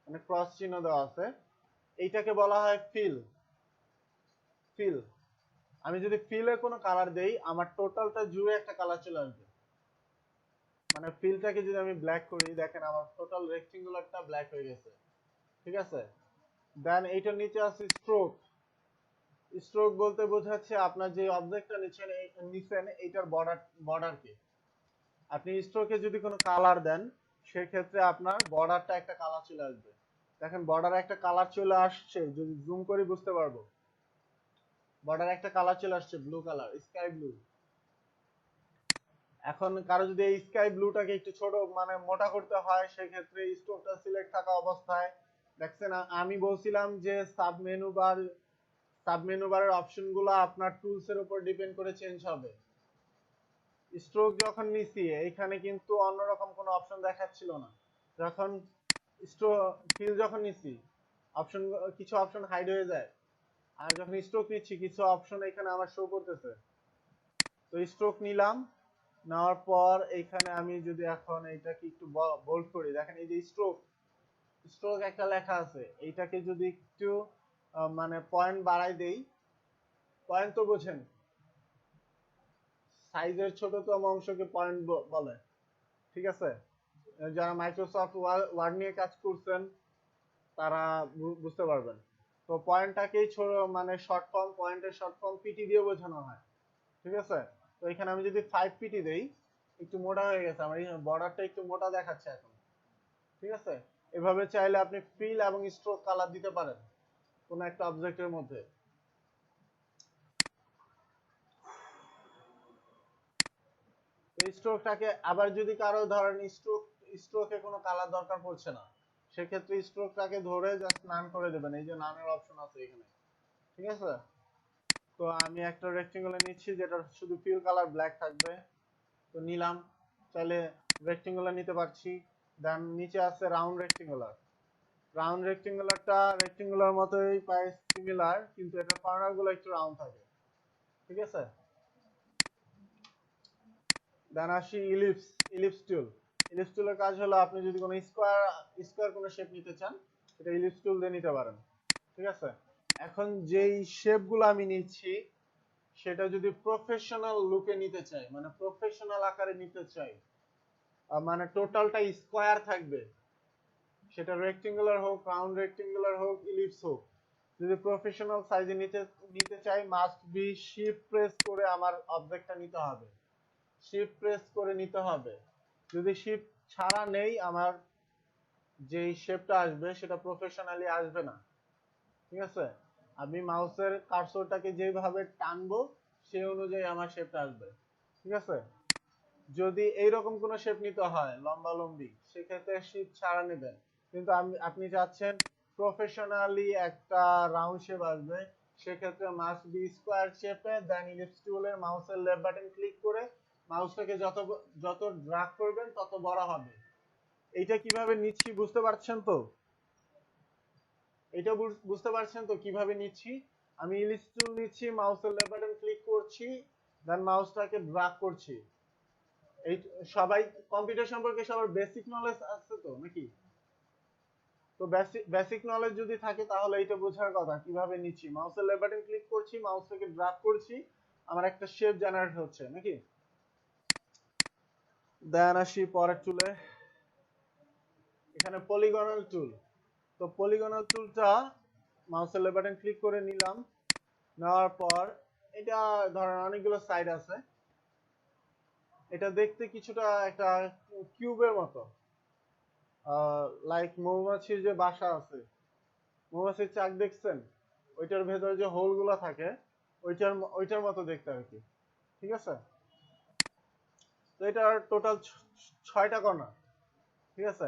মানে ক্রস চিহ্ন দেওয়া আছে, এইটাকে বলা হয় ফিল। ফিল, আমি যদি ফিলে কোনো কালার দেই, আমার টোটালটা জুড়ে একটা কালার চলে আসবে। মানে ফিলটাকে যদি আমি ব্ল্যাক করি, দেখেন আমার টোটাল রেক্টেঙ্গুলারটা ব্ল্যাক হয়ে গেছে। ঠিক আছে, দেন এইটার নিচে আছে স্ট্রোক। স্ট্রোক বলতে বোঝাচ্ছে আপনার যে অবজেক্টটা নিচ্ছেন এইটার বর্ডারকে। আপনি স্ট্রোকে যদি কোনো কালার দেন, সেক্ষেত্রে আপনার বর্ডারটা একটা কালার চলে আসবে। দেখেন বর্ডারে একটা কালার চলে আসছে, যদি জুম করে বুঝতে পারবো। বর্ডারে একটা কালার চলে আসছে, ব্লু কালার, স্কাই ব্লু। এখন কারো যদি এই স্কাই ব্লুটাকে একটু ছোট মানে মোটা করতে হয়, সেক্ষেত্রে স্ট্রোকটা সিলেক্ট থাকা অবস্থায় দেখছেন আমি বলছিলাম যে সাবমেনু বারের অপশনগুলো আপনার টুলস এর উপর ডিপেন্ড করে চেঞ্জ হবে। স্ট্রোক যখন নিছি, এখানে কিন্তু অন্যরকম কোনো অপশন দেখাচ্ছিল না। যখন ফিল যখন নিছি, অপশন কিছু অপশন হাইড হয়ে যায়, আর যখন স্ট্রোক নিচ্ছি কিছু অপশন এখানে আমার শো করতেছে। তো স্ট্রোক নিলাম, নেওয়ার পর এইখানে আমি যদি এখন এইটাকে একটু বোল্ড করি, দেখেন এই যে স্ট্রোক, স্ট্রোক একটা লেখা আছে, এইটাকে যদি একটু মানে পয়েন্ট বাড়াই দেই, পয়েন্ট তো বোঝেন, সাইজের ছোটতম অংশকে পয়েন্ট বলে। ঠিক আছে, যারা মাইক্রোসফট ওয়ার্ড নিয়ে কাজ করছেন তারা বুঝতে পারবেন। তো পয়েন্টটাকেই ছোট মানে শর্ট ফর্ম, পয়েন্টের শর্ট ফর্ম পিটি দিয়ে বোঝানো হয়। ঠিক আছে, তো এখানে আমি যদি 5 পিটি দেই, একটু মোটা হয়ে গেছে আমার বর্ডারটা, একটু মোটা দেখাচ্ছে এখন। ঠিক আছে, এভাবে চাইলে আপনি ফিল এবং স্ট্রোক কালার দিতে পারেন কোন একটা অবজেক্টের মধ্যে। তো স্ট্রোকটাকে আবার যদি কারো ধরেন স্ট্রোকে কোনো কালার দরকার পড়ছে না, সেক্ষেত্রে স্ট্রোকটাকে ধরে জাস্ট নান করে দেবেন, এই যে নানের অপশন আছে এখানে। ঠিক আছে, তো আমি একটা রেক্টেঙ্গল নিচ্ছি যেটা শুধু ফিল কালার ব্ল্যাক থাকবে, তো নিলাম, চাইলে রেক্টেঙ্গুলার নিতে পারছি। দেন নিচে আছে রাউন্ড রেক্টেঙ্গুলার। রাউন্ড রেক্টেঙ্গুলারটা রেক্টেঙ্গুলার মতোই প্রায় সিমিলার, কিন্তু এটার কর্নার গুলো একটু রাউন্ড থাকে। ঠিক আছে, দেন আসি ইলিপস। ইলিপস টুল, ইলিপস টুলের কাজ হলো আপনি যদি কোনো স্কোয়ার কোনো শেপ নিতে চান, এটা ইলিপস টুল দিয়ে নিতে পারেন। ঠিক আছে, এখন যেই শেপগুলো আমি নিচ্ছি, সেটা যদি প্রফেশনাল লুকে নিতে চাই, মানে প্রফেশনাল আকারে নিতে চাই, মানে টোটালটা স্কোয়ার থাকবে, সেটা রেক্টেঙ্গুলার হোক, রাউন্ড রেক্টেঙ্গুলার হোক, ইলিপস হোক, যদি প্রফেশনাল সাইজে নিতে নিতে চাই, মাস্ট বি শিফট প্রেস করে আমার অবজেক্টটা নিতে হবে। শিফট প্রেস করে নিতে হবে। যদি শিফট ছাড়া নেই, আমার যেই শেপটা আসবে সেটা প্রফেশনালি আসবে না। ঠিক আছে, আমি মাউসের কার্সরটাকে যেভাবে টানবো সেই অনুযায়ী আমার শেপটা আসবে। ঠিক আছে, যদি এইরকম কোনো শেপ নিতে হয় লম্বা লম্বি, সেক্ষেত্রে শিফট ছাড়া নেবেন। কিন্তু আপনি চাচ্ছেন প্রফেশনালি একটা রাউন্ড শেপ আসবে, সেক্ষেত্রে মাস্ট বি স্কোয়ার শেপে, দেন ইলিপস টুলের মাউসের লেফট বাটন ক্লিক করে মাউসটাকে যত যত ড্রাগ করবেন তত বড় হবে। এইটা কিভাবে নিচ্ছি বুঝতে পারছেন তো? এটা বুঝতে পারছেন তো কিভাবে নিচ্ছি? আমি ইলিপস টুল নিচ্ছি, মাউসের লেফট বাটন ক্লিক করছি, দেন মাউসটাকে ড্রাগ করছি। এই সবাই কম্পিউটার সম্পর্কে সবার বেসিক নলেজ আছে তো নাকি? তো বেসিক নলেজ যদি থাকে তাহলে এটা বোঝার কথা কিভাবে নিচ্ছি, মাউসের লেফট বাটন ক্লিক করছি, মাউসটাকে ড্রাগ করছি, আমার একটা শেপ জেনারেট হচ্ছে নাকি। দেন আসি পরের টুলে, এখানে পলিগনাল টুল। তো পলিগনাল টুলটা মাউসের লেফট বাটন ক্লিক করে নিলাম, নেওয়ার পর এটা ধরেন অনেকগুলো সাইড আছে, এটা দেখতে কিছুটা একটা কিউবের মতো, লাইক মৌমাছির যে বাসা আছে, মৌমাছির চাক দেখছেন, ওইটার ভেতরে যে হোল গুলা থাকে, ওইটার মতো দেখতে আর কি। ঠিক আছে, তো এটার টোটাল 6টা কর্নার। ঠিক আছে,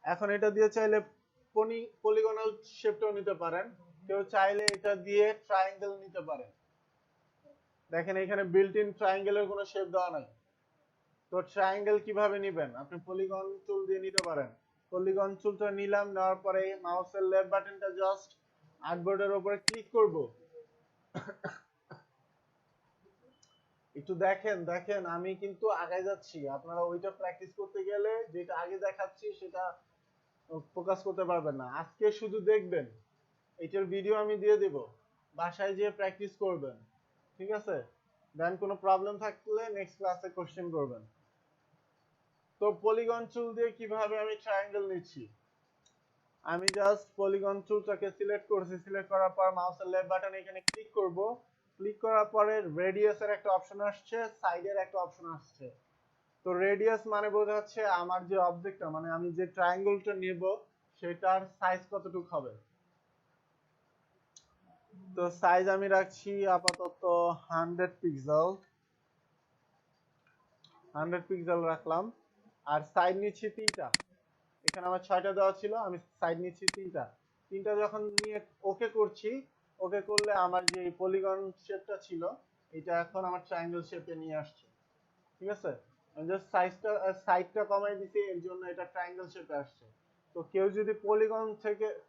এখন এটা দিয়ে চাইলে পলিগনাল শেপটাও নিতে পারেন, কেউ চাইলে এটা দিয়ে ট্রায়াঙ্গেল নিতে পারেন। দেখেন এখানে বিল্ট ইন ট্রায়াঙ্গেলের কোনো শেপ দেওয়া নাই। তো ট্রায়াঙ্গেল কিভাবে নেবেন, আপনি পলিগন টুল দিয়ে নিতে পারেন। পলিগন টুলটা নিলাম, নেওয়ার পরে মাউসের লেফট বাটনটা জাস্ট আর্টবোর্ডের উপরে ক্লিক করব। একটু দেখেন দেখেন আমি কিন্তু আগায় যাচ্ছি, আপনারা ওইটা প্র্যাকটিস করতে গেলে যেটা আগে দেখাচ্ছি সেটা ফোকাস করতে পারবেন না। আজকে শুধু দেখবেন, এটার ভিডিও আমি দিয়ে দেব, বাসায় যেয়ে প্র্যাকটিস করবেন, ঠিক আছে? দেন কোনো প্রবলেম থাকলে নেক্সট ক্লাসে কোশ্চেন করবেন। তো পলিগন টুল দিয়ে কিভাবে আমি ট্রায়াঙ্গেল নিচ্ছি, আমি জাস্ট পলিগন টুলটাকে সিলেক্ট করছি, সিলেক্ট করার পর মাউসের লেফট বাটন এখানে ক্লিক করব। ক্লিক করার পরে রেডিয়াসের একটা অপশন আসছে, সাইডের একটা অপশন আসছে। তো রেডিয়াস মানে বোঝাচ্ছে আমার যে অবজেক্টটা, মানে আমি যে ট্রায়াঙ্গেলটা নেব সেটার সাইজ কতটুকু হবে। তো সাইজ আমি রাখছি আপাতত 100 পিক্সেল, 100 পিক্সেল রাখলাম। আর সাইড নিচ্ছি 3টা, এখানে আমার 6টা দেওয়া ছিল, আমি সাইড নিচ্ছি 3টা। 3টা যখন নিয়ে ওকে করছি, ওকে করলে আমার যে পলিগন শেপটা ছিল এটা এখন আমার ট্রায়াঙ্গেল শেপে নিয়ে আসছে, ঠিক আছে? আমি জাস্ট সাইডটা কমাই দিছি, এর জন্য এটা ট্রায়াঙ্গেল শেপে আসছে। তো কেউ যদি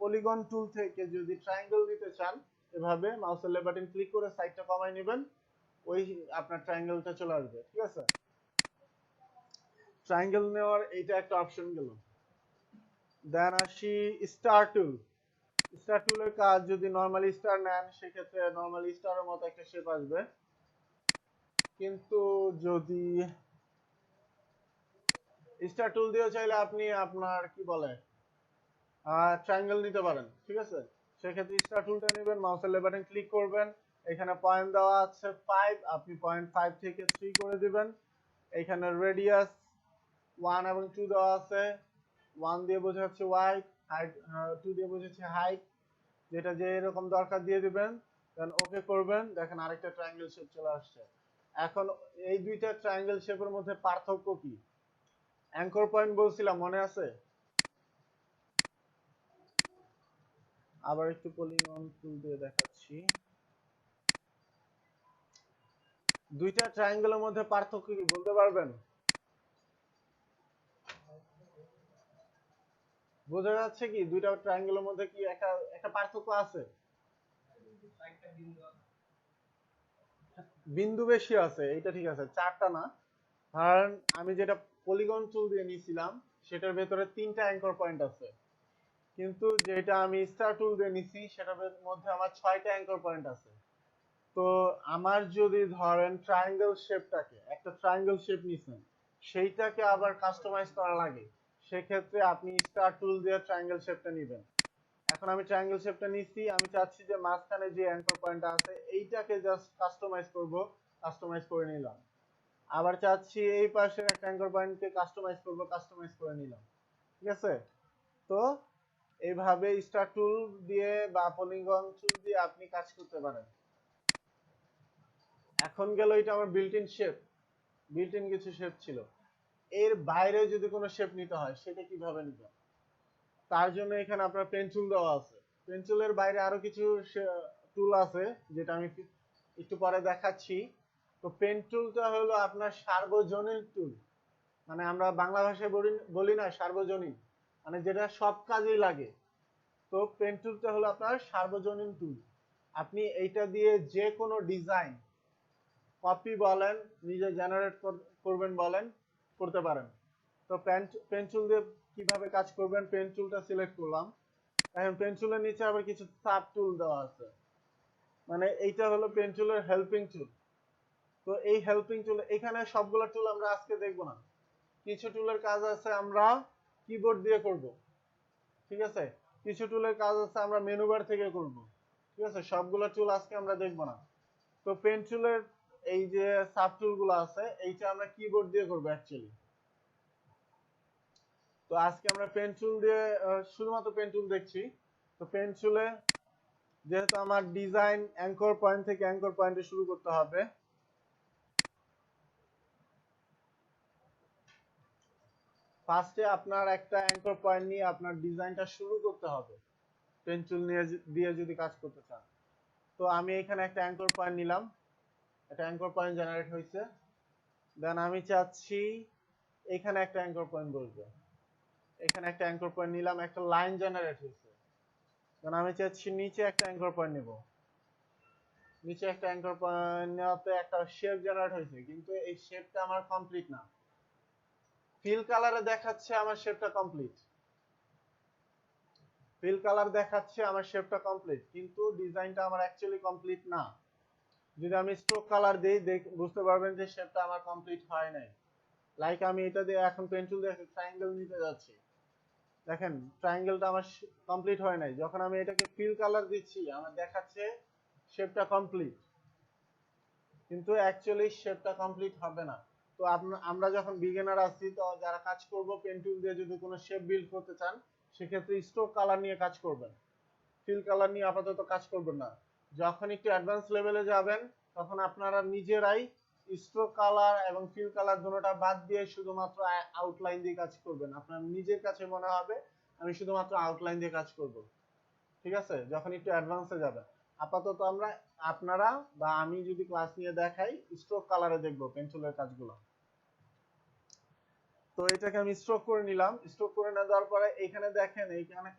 পলিগন টুল থেকে যদি ট্রায়াঙ্গেল দিতে চান, এভাবে মাউসের লেফট বাটন ক্লিক করে সাইডটা কমাই নেবেন, ওই আপনার ট্রায়াঙ্গেলটা চলে আসবে, ঠিক আছে? ট্রায়াঙ্গেল নেওয়ার এইটা একটা অপশন গেল। দেন আসি স্টার টুল। স্টার টুলের কাজ, যদি নরমালি স্টার নেন সেক্ষেত্রে নরমালি স্টারের মতো একটা শেপ আসবে, কিন্তু যদি স্টার টুল দিয়ে চাইলে আপনি আপনার কি বলে ট্রায়াঙ্গেল নিতে পারেন, ঠিক আছে? সেক্ষেত্রে স্টার টুলটা নেবেন, মাউসের লেফট বাটন ক্লিক করবেন, এখানে পয়েন্ট দেওয়া আছে 5, আপনি পয়েন্ট 5 থেকে 3 করে দিবেন। এখানে রেডিয়াস 1 এবং 2 দেওয়া আছে, 1 দিয়ে বোঝাচ্ছে ওয়াইড, হাইট 2 দিয়ে বোঝাচ্ছে হাইট, যেটা যে এরকম দরকার দিয়ে দিবেন, দেন ওকে করবেন। দেখেন আরেকটা ট্রায়াঙ্গেল শেপ চলে আসছে। এখন এই দুইটা ট্রায়াঙ্গেল শেপের মধ্যে পার্থক্য কি? অ্যাঙ্কর পয়েন্ট বলছিলাম, মনে আছে? আবার একটু পলিগন টুল দিয়ে দেখাচ্ছি। দুইটা ট্রায়াঙ্গেলের মধ্যে পার্থক্য কি বলতে পারবেন? বোঝা যাচ্ছে কি দুইটা ট্রায়াঙ্গেলের মধ্যে কি একটা একটা পার্থক্য আছে? বিন্দু বেশি আছে, এটা ঠিক আছে, 4টা না। কারণ আমি যেটা পলিগন টুল দিয়ে নিয়েছিলাম সেটার ভেতরে 3টা অ্যাঙ্কর পয়েন্ট আছে, কিন্তু যেটা আমি স্টার টুল দিয়ে নিছি সেটার মধ্যে আমার 6টা অ্যাঙ্কর পয়েন্ট আছে। তো আমার যদি ধরেন ট্রায়াঙ্গেল শেপটাকে, একটা ট্রায়াঙ্গেল শেপ নিছেন, সেইটাকে আবার কাস্টমাইজ করা লাগে, সেক্ষেত্রে আপনি স্টার টুল দিয়ে ট্রায়াঙ্গেল শেপটা নেবেন। এখন আমি ট্রায়াঙ্গেল শেপটা নিচ্ছি, আমি চাচ্ছি যে মাঝখানে যে অ্যাঙ্কর পয়েন্টটা আছে এইটাকে জাস্ট কাস্টমাইজ করব, কাস্টমাইজ করে নিলাম। আবার চাচ্ছি এই পাশের একটা অ্যাঙ্কর পয়েন্টকে কাস্টমাইজ করব, কাস্টমাইজ করে নিলাম, ঠিক আছে? তো এইভাবে স্টার টুল দিয়ে বা পলিগন টুল দিয়ে আপনি কাজ করতে পারেন। এখন গেল এটা আমার built in shape, built in কিছু শেপ ছিল। এর বাইরে যদি কোনো শেপ নিতে হয় সেটা কিভাবে নিতে হয়, তার জন্য এখানে আপনার পেন টুল দেওয়া আছে। পেন টুলের বাইরে আরো কিছু টুল আছে যেটা আমি একটু পরে দেখাচ্ছি। তো পেন টুলটা হলো আপনার সার্বজনীন টুল, মানে আমরা বাংলা ভাষায় বলি না সার্বজনীন, মানে যেটা সব কাজেই লাগে। তো পেন টুলটা হলো আপনার সার্বজনীন টুল। আপনি এইটা দিয়ে যে কোনো ডিজাইন, কপি বলেন, নিজে জেনারেট করবেন বলেন, করতে পারেন। তো পেন্সিল দিয়ে কিভাবে কাজ করবেন, পেন্সিলটা সিলেক্ট করলাম। এখন পেন্সিলের নিচে আবার কিছু সাব টুল দেওয়া আছে, মানে এইটা হলো পেন্সিলের হেল্পিং টুল। তো এই হেল্পিং টুল, এখানে সবগুলো টুল আমরা আজকে দেখবো না, কিছু টুলের কাজ আছে আমরা কিবোর্ড দিয়ে করব, ঠিক আছে? কিছু টুলের কাজ আছে আমরা মেনু বার থেকে করব, ঠিক আছে? সবগুলো টুল আজকে আমরা দেখবো না। তো পেন্সিলের এই যে সাব টুল গুলো আছে এইটা আমরা কিবোর্ড দিয়ে করবো অ্যাকচুয়ালি। তো আজকে আমরা পেন্সিল দিয়ে শুধুমাত্র পেন্সিল দেখছি। তো পেন্সিলে যেহেতু আমার ডিজাইন অ্যাঙ্কর পয়েন্ট থেকে অ্যাঙ্কর পয়েন্টে শুরু করতে হবে, ফার্স্টে আপনার একটা অ্যাঙ্কর পয়েন্ট নিয়ে আপনার ডিজাইনটা শুরু করতে হবে, পেন্সিল নিয়ে দিয়ে যদি কাজ করতে চান। তো আমি এখানে একটা অ্যাঙ্কর পয়েন্ট নিলাম, একটা অ্যাঙ্কর পয়েন্ট জেনারেট হয়েছে। দেন আমি চাচ্ছি এখানে একটা অ্যাঙ্কর পয়েন্ট বসবে, এখানে একটা অ্যাঙ্কর পয়েন্ট নিলাম, একটা লাইন জেনারেট হয়েছে। দেন আমি চাচ্ছি নিচে একটা অ্যাঙ্কর পয়েন্ট নেব, নিচে একটা অ্যাঙ্কর পয়েন্ট নেওয়াতে একটা শেপ জেনারেট হয়েছে, কিন্তু এই শেপটা আমার কমপ্লিট না। ফিল কালারে দেখাচ্ছে আমার শেপটা কমপ্লিট, ফিল কালার দেখাচ্ছে আমার শেপটা কমপ্লিট, কিন্তু ডিজাইনটা আমার অ্যাকচুয়ালি কমপ্লিট না। যদি আমি স্ট্রোক কালার দেই বুঝতে পারবেন যে শেপটা আমার কমপ্লিট হয় নাই। লাইক আমি এটা দিয়ে এখন পেন্সিল দিয়ে ট্রায়াঙ্গেল নিতে যাচ্ছি, দেখেন ট্রায়াঙ্গেলটা আমার কমপ্লিট হয় নাই। যখন আমি এটাকে ফিল কালার দিচ্ছি আমার দেখাচ্ছে শেপটা কমপ্লিট, কিন্তু অ্যাকচুয়ালি শেপটা কমপ্লিট হবে না। তো আমরা যখন বিগিনার আছি, তো যারা কাজ করব পেন টুল দিয়ে যদি কোনো শেপ বিল্ড করতে চান, সেক্ষেত্রে স্ট্রোক কালার নিয়ে কাজ করবেন, ফিল কালার নিয়ে আপাতত কাজ করবেন না। যখন একটু অ্যাডভান্স লেভেলে যাবেন তখন আপনারা নিজেরাই স্ট্রোক কালার এবং ফিল কালার দুটোটা বাদ দিয়ে শুধুমাত্র আউটলাইন দিয়ে কাজ করবেন। আপনার নিজের কাছে মনে হবে আমি শুধুমাত্র আউটলাইন দিয়ে কাজ করব, ঠিক আছে, যখন একটু অ্যাডভান্সে যাবেন। আপাতত আপনারা বা আমি যদি ক্লাস নিয়ে দেখাই স্ট্রোক কালারে দেখবো পেন্সিলের কাজগুলো। তো এটাকে আমি স্ট্রোক করে নিলাম, স্ট্রোক করে নেওয়ার পরে এখানে দেখেন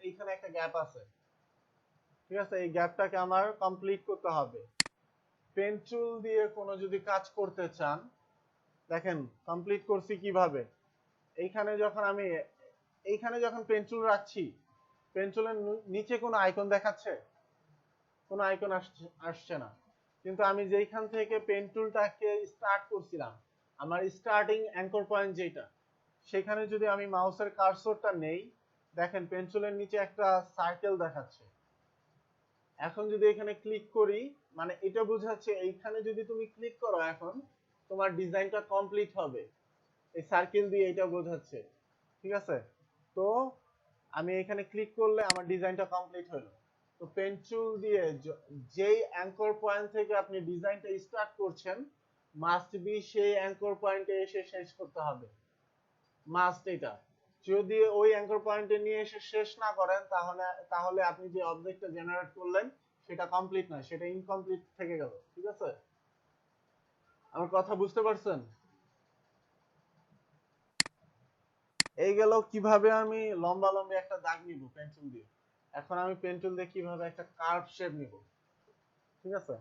এইখানে একটা গ্যাপ আছে, ঠিক আছে, এই গ্যাপটাকে আমার কমপ্লিট করতে হবে। পেন টুল দিয়ে কোনো যদি কাজ করতে চান, দেখেন কমপ্লিট করছি কিভাবে। এইখানে যখন পেন টুল রাখছি, পেন টুলের নিচে কোনো আইকন দেখাচ্ছে, কোনো আইকন আসছে না। কিন্তু আমি যেইখান থেকে পেন টুলটাকে স্টার্ট করছিলাম, আমার স্টার্টিং অ্যাঙ্কর পয়েন্ট যেটা, সেখানে যদি আমি মাউসের কার্সরটা নেই, দেখেন পেন্সিলের নিচে একটা সার্কেল দেখাচ্ছে। এখন যদি এখানে ক্লিক করি, মানে এটা বোঝাচ্ছে এইখানে যদি তুমি ক্লিক করো এখন তোমার ডিজাইনটা কমপ্লিট হবে, এই সার্কেল দিয়ে এটা বোঝাচ্ছে, ঠিক আছে। তো আমি এখানে ক্লিক করলে আমার ডিজাইনটা কমপ্লিট হলো। তো পেন্সিল দিয়ে যেই অ্যাঙ্কর পয়েন্ট থেকে আপনি ডিজাইনটা স্টার্ট করছেন, মাস্ট বি সেই অ্যাঙ্কর পয়েন্টে এসে শেষ করতে হবে, মাস্ট এটা। যদি ওই অ্যাঙ্কর পয়েন্টে নিয়ে এসে শেষ না করেন তাহলে তাহলে আপনি যে অবজেক্টটা জেনারেট করলেন সেটা কমপ্লিট না, সেটা ইনকমপ্লিট থেকে গেল, ঠিক আছে। আমার কথা বুঝতে পারছেন? এই গেল কিভাবে আমি লম্বা লম্বা একটা দাগ নিব পেন্সিল দিয়ে। এখন আমি পেন্সিল দিয়ে কিভাবে একটা কার্ভ শেপ নিব, ঠিক আছে।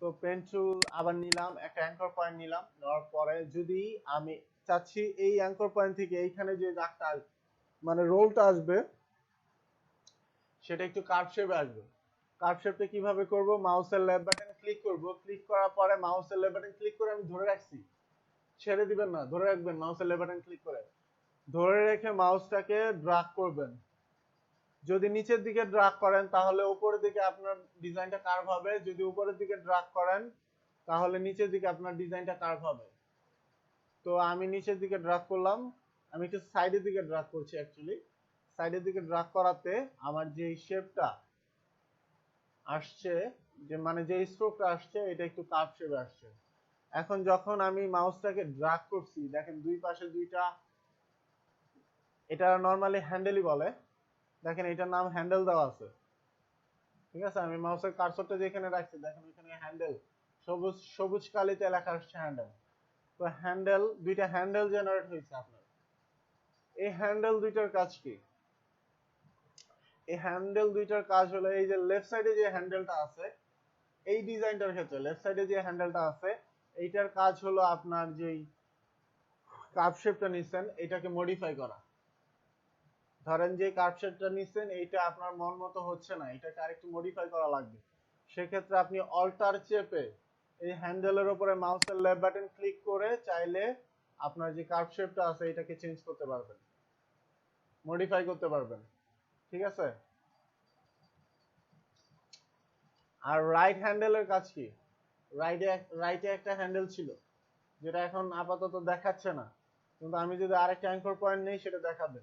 তো পেন্সিল আবার নিলাম, একটা অ্যাঙ্কর পয়েন্ট নিলাম, নেওয়ার পরে যদি আমি চাচ্ছি এই অ্যাঙ্কর পয়েন্ট থেকে এইখানে যে দাগটা মানে রোলটা আসবে সেটা একটু কার্ভ শেপে আসবে। কার্ভ শেপটা কিভাবে করব, মাউসের লেফট বাটন ক্লিক করব, ক্লিক করার পরে মাউসের লেফট বাটন ক্লিক করে আমি ধরে রাখছি, ছেড়ে দিবেন না, ধরে রাখবেন মাউসের লেফট বাটন ক্লিক করে, ধরে রেখে মাউসটাকে ড্রাগ করবেন। যদি নিচের দিকে ড্রাগ করেন তাহলে উপরের দিকে আপনার ডিজাইনটা কার্ভ হবে, যদি উপরের দিকে ড্রাগ করেন তাহলে নিচের দিকে আপনার ডিজাইনটা কার্ভ হবে। তো আমি নিচের দিকে ড্রাগ করলাম, আমি একটু সাইডের দিকে ড্রাগ করছি অ্যাকচুয়ালি। সাইডের দিকে ড্রাগ করাতে আমার যে শেপটা আসছে, যে মানে যে স্ট্রোকটা আসছে এটা একটু কার্ভ শেপে আসছে। এখন যখন আমি মাউসটাকে ড্রাগ করছি, দেখেন দুই পাশে দুইটা, এটা নরমালি হ্যান্ডেলই বলে, দেখেন এটার নাম হ্যান্ডেল দেওয়া আছে, ঠিক আছে। আমি মাউসের কার্সরটা যেখানে রাখছি দেখেন ওখানে হ্যান্ডেল সবুজ সবুজ কালিতে লেখা আসছে হ্যান্ডেল। তো হ্যান্ডেল, দুইটা হ্যান্ডেল জেনারেট হয়েছে আপনার। এই হ্যান্ডেল দুইটার কাজ কি? এই হ্যান্ডেল দুইটার কাজ হলো এই যে লেফট সাইডে যে হ্যান্ডেলটা আছে, এই ডিজাইনটার ক্ষেত্রে লেফট সাইডে যে হ্যান্ডেলটা আছে এইটার কাজ হলো আপনার যেই কার্ভ শেপটা নিছেন এটাকে মডিফাই করা। ধরেন যে কার্ভ শেপটা নিছেন এইটা আপনার মন মতো হচ্ছে না, এটাকে আরেকটু মডিফাই করা লাগবে, সেক্ষেত্রে আপনি অল্টার চেপে এই হ্যান্ডেলের উপরে মাউসের লেফট বাটন ক্লিক করে চাইলে আপনার যে কার্ভ শেপটা আছে এটাকে চেঞ্জ করতে পারবেন, মডিফাই করতে পারবেন, ঠিক আছে। আর রাইট হ্যান্ডেলের কাজ কি? রাইটে একটা হ্যান্ডেল ছিল যেটা এখন আপাতত দেখাচ্ছে না, কিন্তু আমি যদি আরেকটা অ্যাঙ্কর পয়েন্ট নেই সেটা দেখাবে।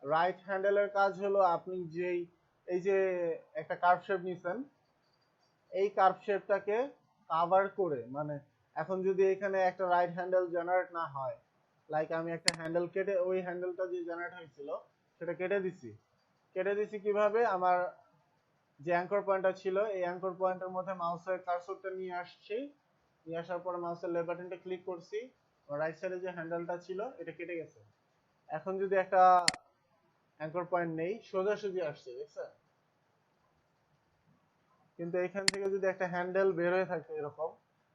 রাইট হ্যান্ডেলের কাজ হলো আপনি যেই এই যে একটা কার্ভ শেপ নিছেন, এই কার্ভ শেপটাকে কাভার করে, মানে এখন যদি এখানে একটা রাইট হ্যান্ডেল জেনারেট না হয়, লাইক আমি একটা হ্যান্ডেল কেটে, ওই হ্যান্ডেলটা যে জেনারেট হয়েছিল সেটা কেটে দিছি কিভাবে, আমার যে অ্যাঙ্কর পয়েন্টটা ছিল এই অ্যাঙ্কর পয়েন্টের মধ্যে মাউসের কার্সরটা নিয়ে আসছি, নিয়ে আসার পরে মাউসের লেফট বাটনটা ক্লিক করছি, রাইট সাইডে যে হ্যান্ডেলটা ছিল এটা কেটে গেছে। এখন যদি একটা অ্যাঙ্কর পয়েন্ট নেই, সোজাসুজি আসছে, দেখছেন? কিন্তু এখান থেকে যদি একটা হ্যান্ডেল বের হয়ে থাকে এরকম,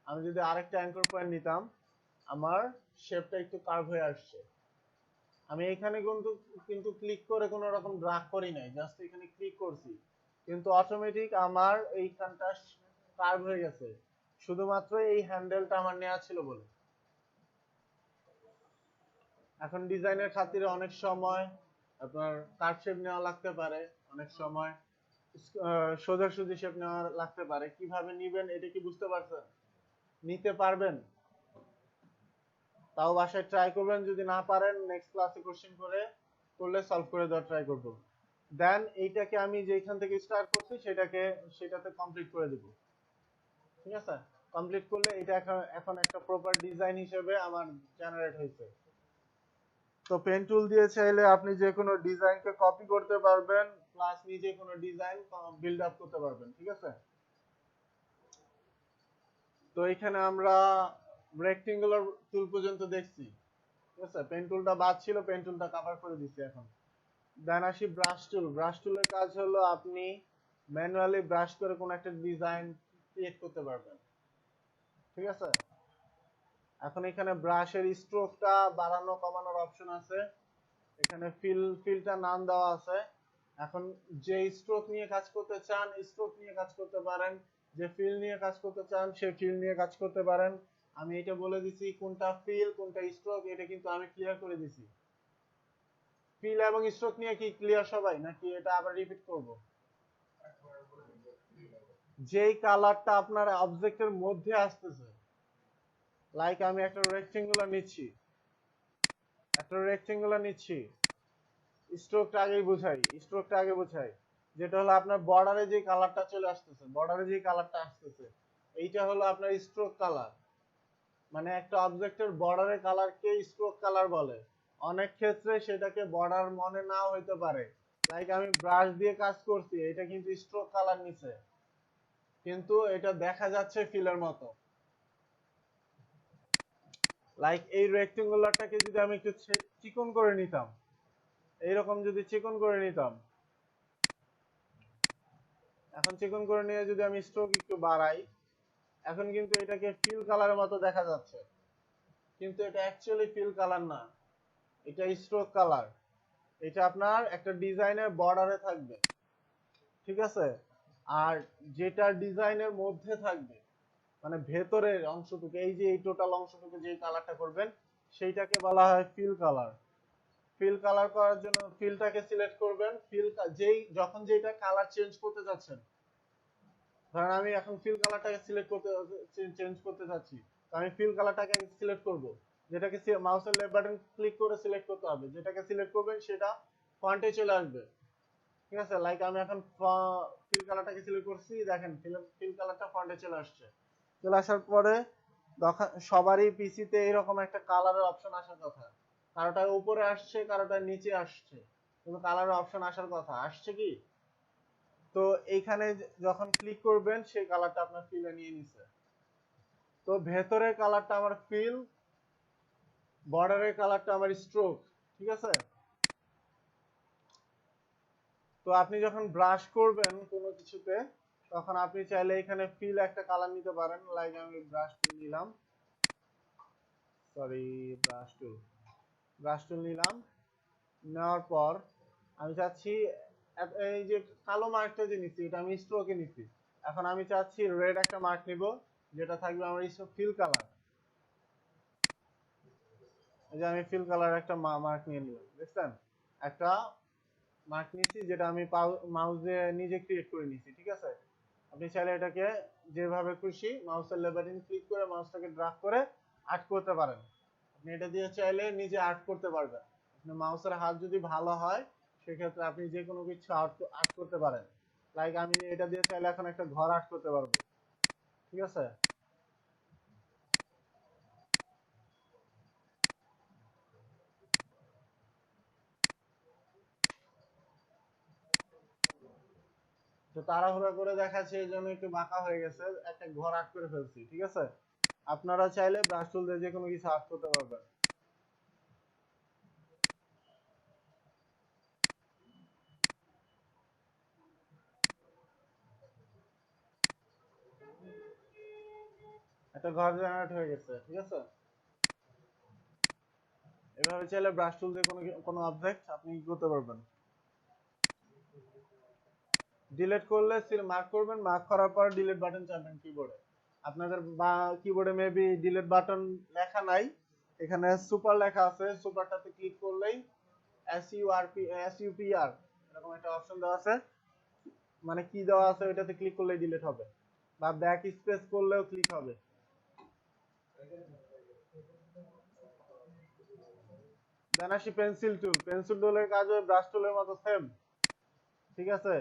আমি যদি আরেকটা অ্যাঙ্কর পয়েন্ট নিতাম, আমার শেপটা একটু কার্ভ হয়ে আসছে। আমি এখানে কিন্তু কিন্তু ক্লিক করে কোনো রকম ড্রাগ করি নাই, জাস্ট এখানে ক্লিক করছি, কিন্তু অটোমেটিক আমার এইখানটা কার্ভ হয়ে গেছে, শুধুমাত্র এই হ্যান্ডেলটা আমার নেওয়া ছিল বলে। এখন ডিজাইনের খাতিরে অনেক সময় আপনার কার্ভ শেপ নেওয়া লাগতে পারে, অনেক সময় সোজাসুজি শেপ নেওয়া লাগতে পারে। কিভাবে নিবেন এটা কি বুঝতে পারছেন? নিতে পারবেন? তাও বাসায় ট্রাই করবেন, যদি না পারেন নেক্সট ক্লাসে কোশ্চেন করলে সলভ করে দেওয়ার ট্রাই করব। দেন এইটাকে আমি যেখান থেকে স্টার্ট করছি সেটাতে কমপ্লিট করে দিব। ঠিক আছে? কমপ্লিট করলে এটা এখন একটা প্রপার ডিজাইন হিসেবে আমার জেনারেট হয়েছে। তো পেন টুল দিয়ে চাইলে আপনি যে কোনো ডিজাইনকে কপি করতে পারবেন, প্লাস নিজে কোনো ডিজাইন বিল্ড আপ করতে পারবেন। ঠিক আছে? তো এখানে আমরা রেক্টেঙ্গুলার টুল পর্যন্ত দেখছি। ঠিক আছে? পেন টুলটা বাদ ছিল, পেন টুলটা কভার করে দিচ্ছি এখন। দেন আসি ব্রাশ টুল। ব্রাশ টুলের কাজ হলো আপনি ম্যানুয়ালি ব্রাশ করে কোনো একটা ডিজাইন ক্রিয়েট করতে পারবেন। ঠিক আছে? এখন এখানে ব্রাশের স্ট্রোকটা বাড়ানো কমানোর অপশন আছে, এখানে ফিলটা নাম দেওয়া আছে। এখন যে স্ট্রোক নিয়ে কাজ করতে চান স্ট্রোক নিয়ে কাজ করতে পারেন, যে ফিল নিয়ে কাজ করতে চান সে ফিল নিয়ে কাজ করতে পারেন। আমি এটা বলে দিছি কোনটা ফিল কোনটা স্ট্রোক, এটা কিন্তু আমি ক্লিয়ার করে দিছি। ফিল এবং স্ট্রোক নিয়ে কি ক্লিয়ার সবাই, নাকি এটা আবার রিপিট করব? যেই কালারটা আপনার অবজেক্টের মধ্যে আসতেছে, লাইক আমি একটা রেক্টেঙ্গুলার নিচ্ছি, স্ট্রোকটা আগে বুঝাই, যেটা হলো আপনার বর্ডারে যে কালারটা চলে আসতেছে, এইটা হলো আপনার স্ট্রোক কালার। মানে একটা অবজেক্টের বর্ডারের কালারকে স্ট্রোক কালার বলে। অনেক ক্ষেত্রে সেটাকে বর্ডার মনে নাও হইতে পারে, লাইক আমি ব্রাশ দিয়ে কাজ করছি, এটা কিন্তু স্ট্রোক কালার নিছে, কিন্তু এটা দেখা যাচ্ছে ফিলের মতো। লাইক এই রেক্টেঙ্গুলারটাকে যদি আমি একটু চিকন করে নিতাম, এইরকম যদি চিকন করে নিতাম, এখন চিকন করে নিয়ে যদি আমি স্ট্রোক একটু বাড়াই, এখন কিন্তু এটাকে ফিল কালারের মতো দেখা যাচ্ছে, কিন্তু এটা অ্যাকচুয়ালি ফিল কালার না, এটা স্ট্রোক কালার। এটা আপনার একটা ডিজাইনের বর্ডারে থাকবে। ঠিক আছে? আর যেটা ডিজাইনের মধ্যে থাকবে, মানে ভেতরের অংশটুকু, এই যে এই টোটাল অংশটুকু যে কালারটা করবেন সেইটাকে বলা হয় ফিল কালার। ফিল কালার করার জন্য ফিলটাকে সিলেক্ট করবেন, যখন যেটা কালার চেঞ্জ করতে যাচ্ছেন, ধরেন আমি এখন ফিল কালারটাকে চেঞ্জ করতে চাচ্ছি, তো আমি ফিল কালারটাকে সিলেক্ট করব, যেটাকে মাউসের লেফট বাটন ক্লিক করে সিলেক্ট করতে হবে, যেটাকে সিলেক্ট করবেন সেটা ফন্টে চলে আসবে। ঠিক আছে? লাইক আমি এখন ফিল কালারটাকে সিলেক্ট করছি, দেখেন ফিল কালারটা ফন্টে চলে আসার পরে সবারই পিসিতে এরকম একটা কালারের অপশন আসার কথা, কারোটা উপরে আসছে কারোটা নিচে আসছে, কিন্তু কালারের অপশন আসার কথা আসছে কি? তো এইখানে যখন ক্লিক করবেন সেই কালারটা আপনার ফিলে নিয়ে নিছে। তো ভেতরের কালারটা আমার ফিল, বর্ডারের কালারটা আমার স্ট্রোক। ঠিক আছে? তো আপনি যখন ব্রাশ করবেন কোনো কিছুতে, তখন আপনি চাইলে এখানে ফিল একটা কালার নিতে পারেন, লাইক আমি ব্রাশ টুল নিলাম, নেওয়ার পর আমি চাচ্ছি এই যে কালো মার্কটা যে নিচ্ছি এটা আমি স্ট্রোকে নিচ্ছি, এখন আমি চাচ্ছি রেড একটা মার্ক নিব, যেটা থাকবে আমার ফিল কালার। এই যে আমি ফিল কালার একটা মার্ক নিয়ে নিলাম, দেখছেন? একটা মার্ক নিচ্ছি যেটা আমি মাউসে নিজে ক্রিয়েট করে নিচ্ছি। ঠিক আছে? আপনি চাইলে এটাকে যেভাবে খুশি মাউসের লেফট বাটন ক্লিক করে মাউসটাকে ড্রাগ করে আর্ট করতে পারেন। আপনি এটা দিয়ে চাইলে নিজে আর্ট করতে পারবেন। আপনার মাউসের হাত যদি ভালো হয় সেক্ষেত্রে আপনি যে কোনো কিছু আর্ট করতে পারেন। লাইক আমি এটা দিয়ে চাইলে এখন একটা ঘর আর্ট করতে পারবো। ঠিক আছে? তো তাড়াহুড়া করে দেখাচ্ছে এই জন্য একটু বাঁকা হয়ে গেছে, একটা ঘর আর্ট করে ফেলছি। ঠিক আছে, আপনারা চাইলে ব্রাশ টুল দিয়ে যে কোনো কিছু আর্ট করতে পারবেন। একটা ঘর জেনারেট হয়ে গেছে। ঠিক আছে, এভাবে চাইলে ব্রাশ টুল দিয়ে কোনো কোনো অবজেক্ট আপনি করতে পারবেন। ডিলিট করলে মার্ক করবেন, মার্ক করার পর ডিলিট বাটন চাপবেন কিবোর্ডে। আপনাদের বা কিবোর্ডে মেবি ডিলিট বাটন লেখা নাই, এখানে সুপার লেখা আছে, সুপারটাতে ক্লিক করলেই SUPR এরকম একটা অপশন দেওয়া আছে, মানে কি দেওয়া আছে ওইটাতে ক্লিক করলেই ডিলিট হবে, বা ব্যাক স্পেস করলেও ক্লিক হবে। দেন আসি পেন্সিল টুল। পেন্সিল টুলের কাজ ওই ব্রাশ টুলের মতো সেম। ঠিক আছে,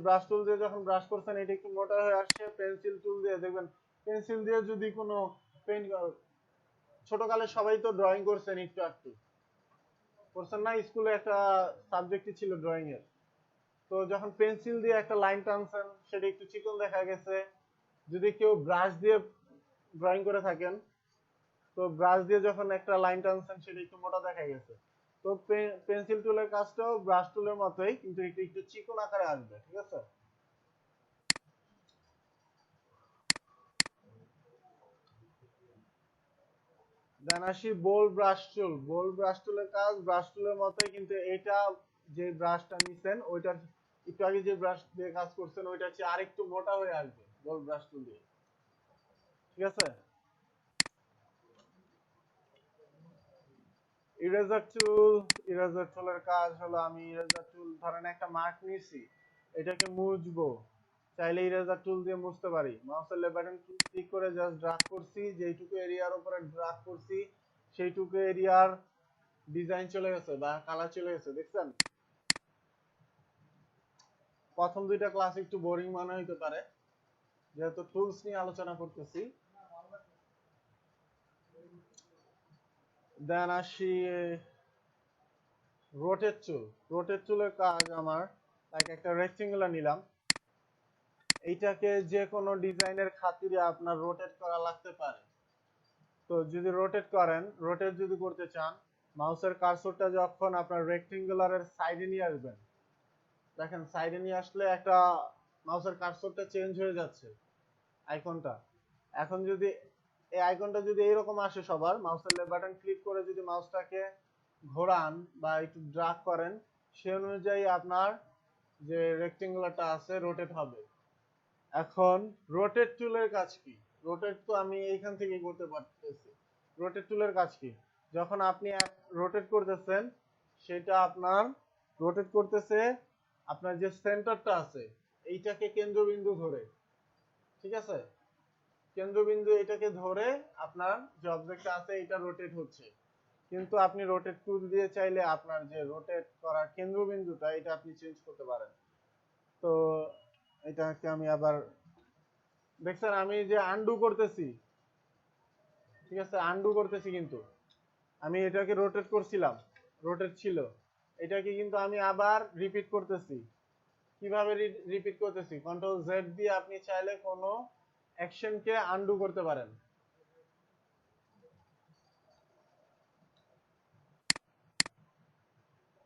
ব্রাশ টুল দিয়ে যখন ব্রাশ করছেন এটা একটু মোটা হয়ে আসছে, পেন্সিল টুল দিয়ে দেখবেন, পেন্সিল দিয়ে যদি কোনো পেন, ছোটকালে সবাই তো ড্রয়িং করছেন, একটু একটু করছেন না, স্কুলে একটা সাবজেক্টই ছিল ড্রয়িং এর। তো যখন পেন্সিল দিয়ে একটা লাইন টানছেন সেটা একটু চিকন দেখা গেছে, যদি কেউ ব্রাশ দিয়ে ড্রয়িং করে থাকেন, তো ব্রাশ দিয়ে যখন একটা লাইন টানছেন সেটা একটু মোটা দেখা গেছে। তো পেন্সিল টুলের কাজটাও ব্রাশ টুলের মতোই, কিন্তু একটু একটু চিকন আকারে আসবে। ঠিক আছে, দেন আসি bold brush tool. Bold brush টুলের কাজ ব্রাশ টুলের মতোই, কিন্তু এটা যে ব্রাশটা নিছেন ওইটার একটু আগে যে ব্রাশ দিয়ে কাজ করছেন ওইটা হচ্ছে আরেকটু মোটা হয়ে আসবে বোল্ড ব্রাশ টুল দিয়ে। ঠিক আছে, ইরেজার টুল। ইরেজার টুলের কাজ হলো, আমি ইরেজার টুল ধরেন একটা মার্ক নিছি, এটাকে মুছবো, চাইলে ইরেজার টুল দিয়ে মুছতে পারি। মাউসের লেফট বাটন ক্লিক করে জাস্ট ড্রাগ করছি, যেইটুকু এরিয়ার উপরে ড্রাগ করছি সেইটুকু এরিয়ার ডিজাইন চলে গেছে বা কালার চলে গেছে, দেখছেন? প্রথম দুইটা ক্লাস একটু বোরিং মনে হইতে পারে, যেহেতু টুলস নিয়ে আলোচনা করতেছি। দেন আসি রোটেট টুল। রোটেট টুলের কাজ আমার, লাইক একটা রেক্টেঙ্গুলার নিলাম, এইটাকে যে কোনো ডিজাইনের খাতিরে আপনার রোটেট করা লাগতে পারে। তো যদি রোটেট করেন, রোটেট যদি করতে চান, মাউসের কার্সরটা যখন আপনার রেক্টেঙ্গুলারের সাইডে নিয়ে আসবেন, দেখেন সাইডে নিয়ে আসলে একটা মাউসের কার্সরটা চেঞ্জ হয়ে যাচ্ছে আইকনটা। এখন যদি এই আইকনটা যদি এইরকম আসে সবার, মাউসের লেফট বাটন ক্লিক করে যদি মাউসটাকে ঘোরান বা একটু ড্রাগ করেন, সে অনুযায়ী আপনার যে রেক্টেঙ্গুলারটা আছে রোটেট হবে। এখন রোটেট টুলের কাজ কি? রোটেট তো আমি এইখান থেকে করতে পারতেছি। রোটেট টুলের কাজ কি? যখন আপনি রোটেট করতেছেন, সেটা আপনার রোটেট করতেছে আপনার যে সেন্টারটা আছে এইটাকে কেন্দ্রবিন্দু ধরে। ঠিক আছে, কেন্দ্রবিন্দু এটাকে ধরে আপনার যে অবজেক্টটা আছে এটা রোটেট হচ্ছে। কিন্তু আপনি রোটেট টুল দিয়ে চাইলে আপনার যে রোটেট করার কেন্দ্রবিন্দুটা এটা আপনি চেঞ্জ করতে পারেন। তো এটাকে আমি আবার, দেখছেন আমি যে আন্ডু করতেছি, ঠিক আছে, আন্ডু করতেছি, কিন্তু আমি এটাকে রোটেট করছিলাম, রোটেট ছিল, এটাকে কিন্তু আমি আবার রিপিট করতেছি। কিভাবে রিপিট করতেছি? কন্ট্রোল জেড দিয়ে আপনি চাইলে কোনো অ্যাকশনকে আন্ডু করতে পারেন।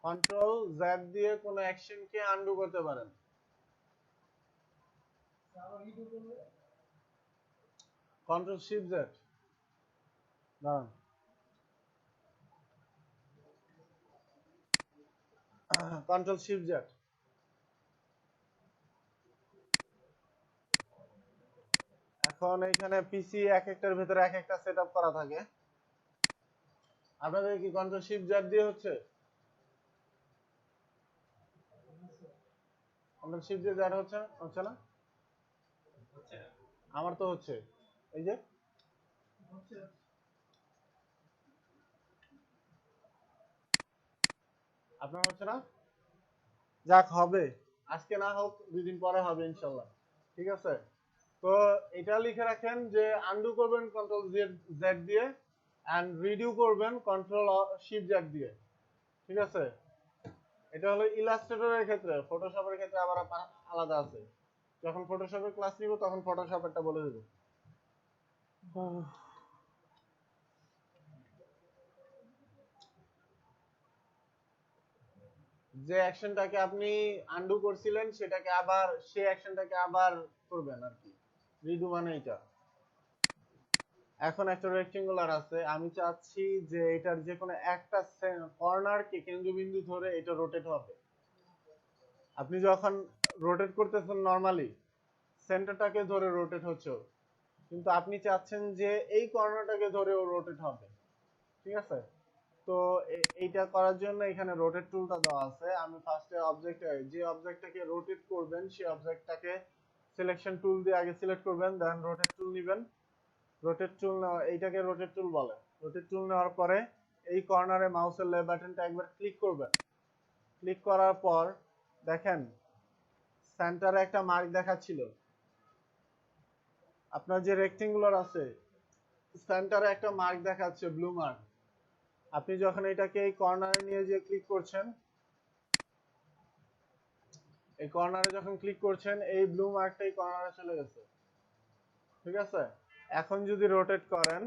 কন্ট্রোল জেড দিয়ে কোনো অ্যাকশনকে আন্ডু করতে পারেন। কন্ট্রোল শিফট জেড, দাঁড়ান, কন্ট্রোল শিফট জেড। এখন এইখানে পিসি এক একটার ভেতরে এক একটা সেটআপ করা থাকে। আপনাদের কি কন্ট্রোল শিফট জেড দিয়ে হচ্ছে? কন্ট্রোল শিফট দিয়ে জেড হচ্ছে হচ্ছে না? আমার তো হচ্ছে, এই যে আপনার হচ্ছে না? যাক, হবে, আজকে না হোক 2 দিন পরে হবে ইনশাল্লাহ। ঠিক আছে, তো এটা লিখে রাখেন যে আন্ডু করবেন কন্ট্রোল জেড দিয়ে, এন্ড রিডিউ করবেন কন্ট্রোল শিফট জেড দিয়ে। ঠিক আছে, এটা হলো ইলাস্ট্রেটরের ক্ষেত্রে, ফটোশপের ক্ষেত্রে আবার আলাদা আছে। যখন ফটোশপের ক্লাস নিব তখন ফটোশপেরটা বলে দেব। যে অ্যাকশনটাকে আপনি আনডু করছিলেন সেটাকে আবার সেই অ্যাকশনটাকে আবার করবেন আর কি। রিডু মানে এটা। এখন একটা রেক্টেঙ্গুলার আছে, আমি চাচ্ছি যে এটার যে কোনো একটা কর্নারকে কেন্দ্রবিন্দু ধরে এটা রোটেট হবে। আপনি যখন রোটেট করতেছেন নরমালি সেন্টারটাকে ধরে রোটেট হচ্ছে, কিন্তু আপনি চাচ্ছেন যে এই কর্নারটাকে ধরেও রোটেট হবে। ঠিক আছে? তো এইটা করার জন্য এখানে রোটেট টুলটা দেওয়া আছে। আমি ফার্স্টে যে অবজেক্টটাকে রোটেট করবেন সেই অবজেক্টটাকে সিলেকশন টুল দিয়ে আগে সিলেক্ট করবেন, দেন রোটেট টুল নেবেন। রোটেট টুল এইটাকে রোটেট টুল বলে। রোটেট টুল নেওয়ার পরে এই কর্নারে মাউসের লেফট বাটনটা একবার ক্লিক করবেন। ক্লিক করার পর দেখেন সেন্টারে একটা মার্ক দেখাচ্ছিল। আপনার যে রেক্টেঙ্গুলার আছে সেন্টারে একটা মার্ক দেখাচ্ছে, ব্লু মার্ক। আপনি যখন এটাকে এই কর্নারে নিয়ে যে ক্লিক করছেন, এই কর্নারে যখন ক্লিক করছেন এই ব্লু মার্কটা এই কর্নারে চলে গেছে। ঠিক আছে? এখন যদি রোটেট করেন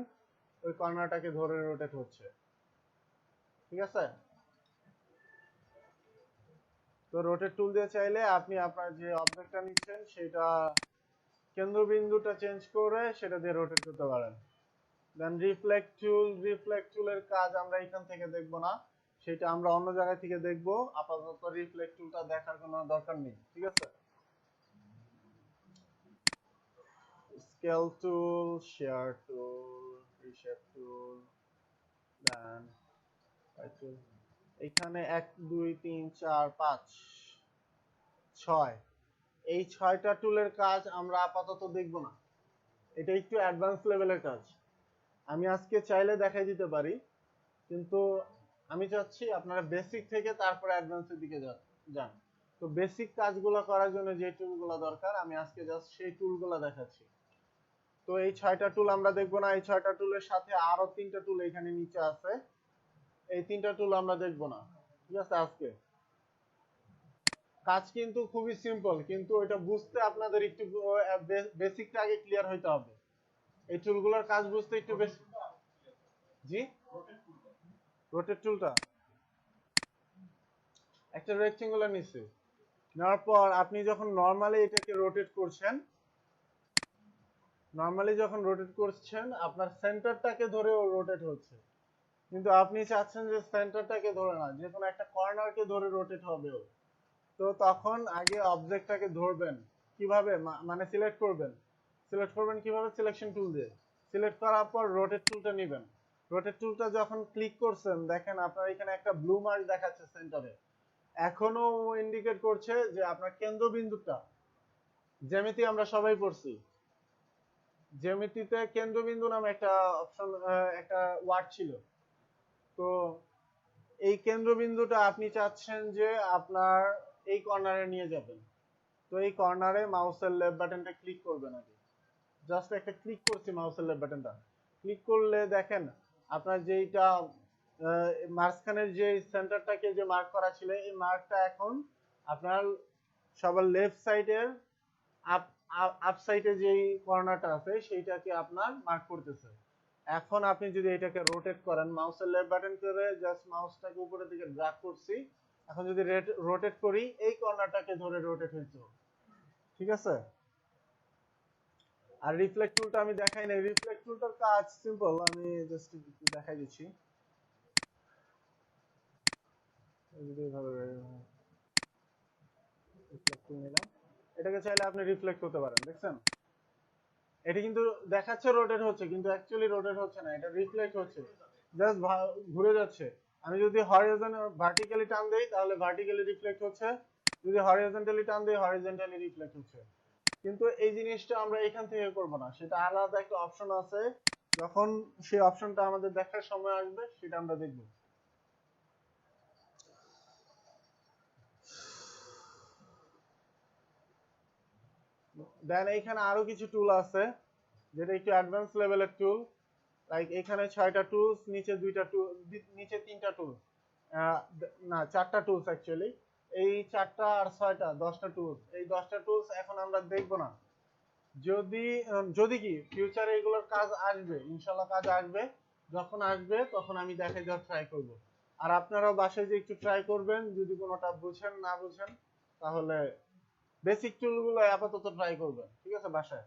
ওই কর্নারটাকে ধরে রোটেট হচ্ছে। ঠিক আছে? তো রোটেট টুল দিয়ে চাইলে আপনি আপনার যে অবজেক্টটা নিচ্ছেন সেটা কেন্দ্রবিন্দুটা চেঞ্জ করে সেটা দিয়ে রোটেট করতে পারেন। দেন রিফ্লেক্ট টুলের কাজ আমরা এখান থেকে দেখব না, সেটা আমরা অন্য জায়গা থেকে দেখব। আপাতত রিফ্লেক্ট টুলটা দেখার কোনো দরকার নেই। ঠিক আছে? স্কেল টুল, শেয়ার টুল, রিশেপ টুল, দেন এখানে 1 2 3 4 5 6 এই 6টা টুলের কাজ আমরা আপাতত দেখব না, এটা একটু অ্যাডভান্স লেভেলের কাজ। আমি আজকে চাইলে দেখাই দিতে পারি, কিন্তু আমি চাচ্ছি আপনারা বেসিক থেকে তারপরে অ্যাডভান্সের দিকে যান। তো বেসিক কাজগুলো করার জন্য যে টুলগুলো দরকার আমি আজকে জাস্ট সেই টুলগুলো দেখাচ্ছি। তো এই 6টা টুল আমরা দেখব না, এই 6টা টুলের সাথে আরো 3টা টুল এখানে নিচে আছে, এই 3টা টুল আমরা দেখব না। ঠিক আছে? আজকে কাজ কিন্তু খুবই সিম্পল, কিন্তু এটা বুঝতে আপনাদের একটু বেসিকটা আগে ক্লিয়ার হইতে হবে। এই টুলগুলোর কাজ বুঝতে একটু বেশি। জি, রোটেট টুলটা একটা রেক্টেঙ্গুলার নিচ্ছে, নেওয়ার পর আপনি যখন নরমালি এটাকে রোটেট করছেন, আপনার সেন্টারটাকে ধরে ও রোটেট হচ্ছে, কিন্তু আপনি চাচ্ছেন যে সেন্টারটাকে ধরে না, যে কোনো একটা কর্নারকে ধরে রোটেট হবে। তো তখন আগে অবজেক্টটাকে ধরবেন কিভাবে, মানে সিলেক্ট করবেন কিভাবে, সিলেকশন টুল দিয়ে সিলেক্ট করার পর রোটেট টুলটা নেবেন। রোটেট টুলটা যখন ক্লিক করছেন দেখেন আপনার এখানে একটা ব্লু মার্ক দেখাচ্ছে সেন্টারে, এখনো ইন্ডিকেট করছে যে আপনার কেন্দ্রবিন্দুটা, জ্যামিতি আমরা সবাই পড়ছি, জ্যামিতিতে কেন্দ্রবিন্দু নামে একটা অপশন, একটা ওয়ার্ড ছিল। তো এই কেন্দ্রবিন্দুটা আপনি চাচ্ছেন যে আপনার এই কর্নারে নিয়ে যাবেন। তো এই কর্নারে মাউসের লেফট বাটনটা ক্লিক করবেন আগে। জাস্ট একটা ক্লিক করছি মাউসের লেফট বাটনটা। ক্লিক করলে দেখেন আপনার যেইটা মাঝখানের যে সেন্টারটাকে যে মার্ক করা ছিল এই মার্কটা এখন আপনার সবার লেফট সাইডের আপ আপ সাইডে যেই কর্নারটা আছে সেইটাকে আপনার মার্ক করতেছে। এখন আপনি যদি এটাকে রোটেট করেন মাউসের লেফট বাটন করে জাস্ট মাউসটাকে উপরের দিকে ড্র্যাগ করছি, এখন যদি রোটেট করি এই কর্নারটাকে ধরে রোটেট হইতো। ঠিক আছে? আর রিফ্লেক্ট টুলটা আমি দেখাই নাই, রিফ্লেক্ট টুলটার কাজ সিম্পল, আমি জাস্ট একটু দেখাই দিচ্ছি। এইভাবে রিফ্লেক্ট টুল নিলাম, এটাকে চাইলে আপনি রিফ্লেক্ট করতে পারেন। দেখছেন এটা কিন্তু দেখাচ্ছে রোটেট হচ্ছে, কিন্তু অ্যাকচুয়ালি রোটেট হচ্ছে না, এটা রিফ্লেক্ট হচ্ছে, জাস্ট ঘুরে যাচ্ছে। আমি যদি ভার্টিক্যালি টান দেই তাহলে ভার্টিক্যালি রিফ্লেক্ট হচ্ছে, যদি হরিজন্টালি টান দেই হরিজন্টালি রিফ্লেক্ট হচ্ছে। কিন্তু এই জিনিসটা আমরা এখান থেকে করব না, সেটা আলাদা একটা অপশন আছে, যখন সেই অপশনটা আমাদের দেখার সময় আসবে সেটা আমরা দেখব। দেন এইখানে আরো কিছু টুল আছে যেটা একটু অ্যাডভান্স লেভেলের টুল, লাইক এখানে 6টা টুলস, নিচে 2টা টুল, নিচে 3টা টুল, না 4টা টুলস অ্যাকচুয়ালি। এই 4টা আর 6টা 10টা টুলস, এই 10টা টুলস এখন আমরা দেখব না। যদি যদি কি ফিউচারে এগুলোর কাজ আসবে, ইনশাআল্লাহ কাজ আসবে। যখন আসবে তখন আমি দেখাই দেওয়ার ট্রাই করব। আর আপনারাও বাসায় যে একটু ট্রাই করবেন, যদি কোনোটা বুঝেন না বুঝেন তাহলে বেসিক টুলগুলো আপাতত ট্রাই করবেন, ঠিক আছে বাসায়।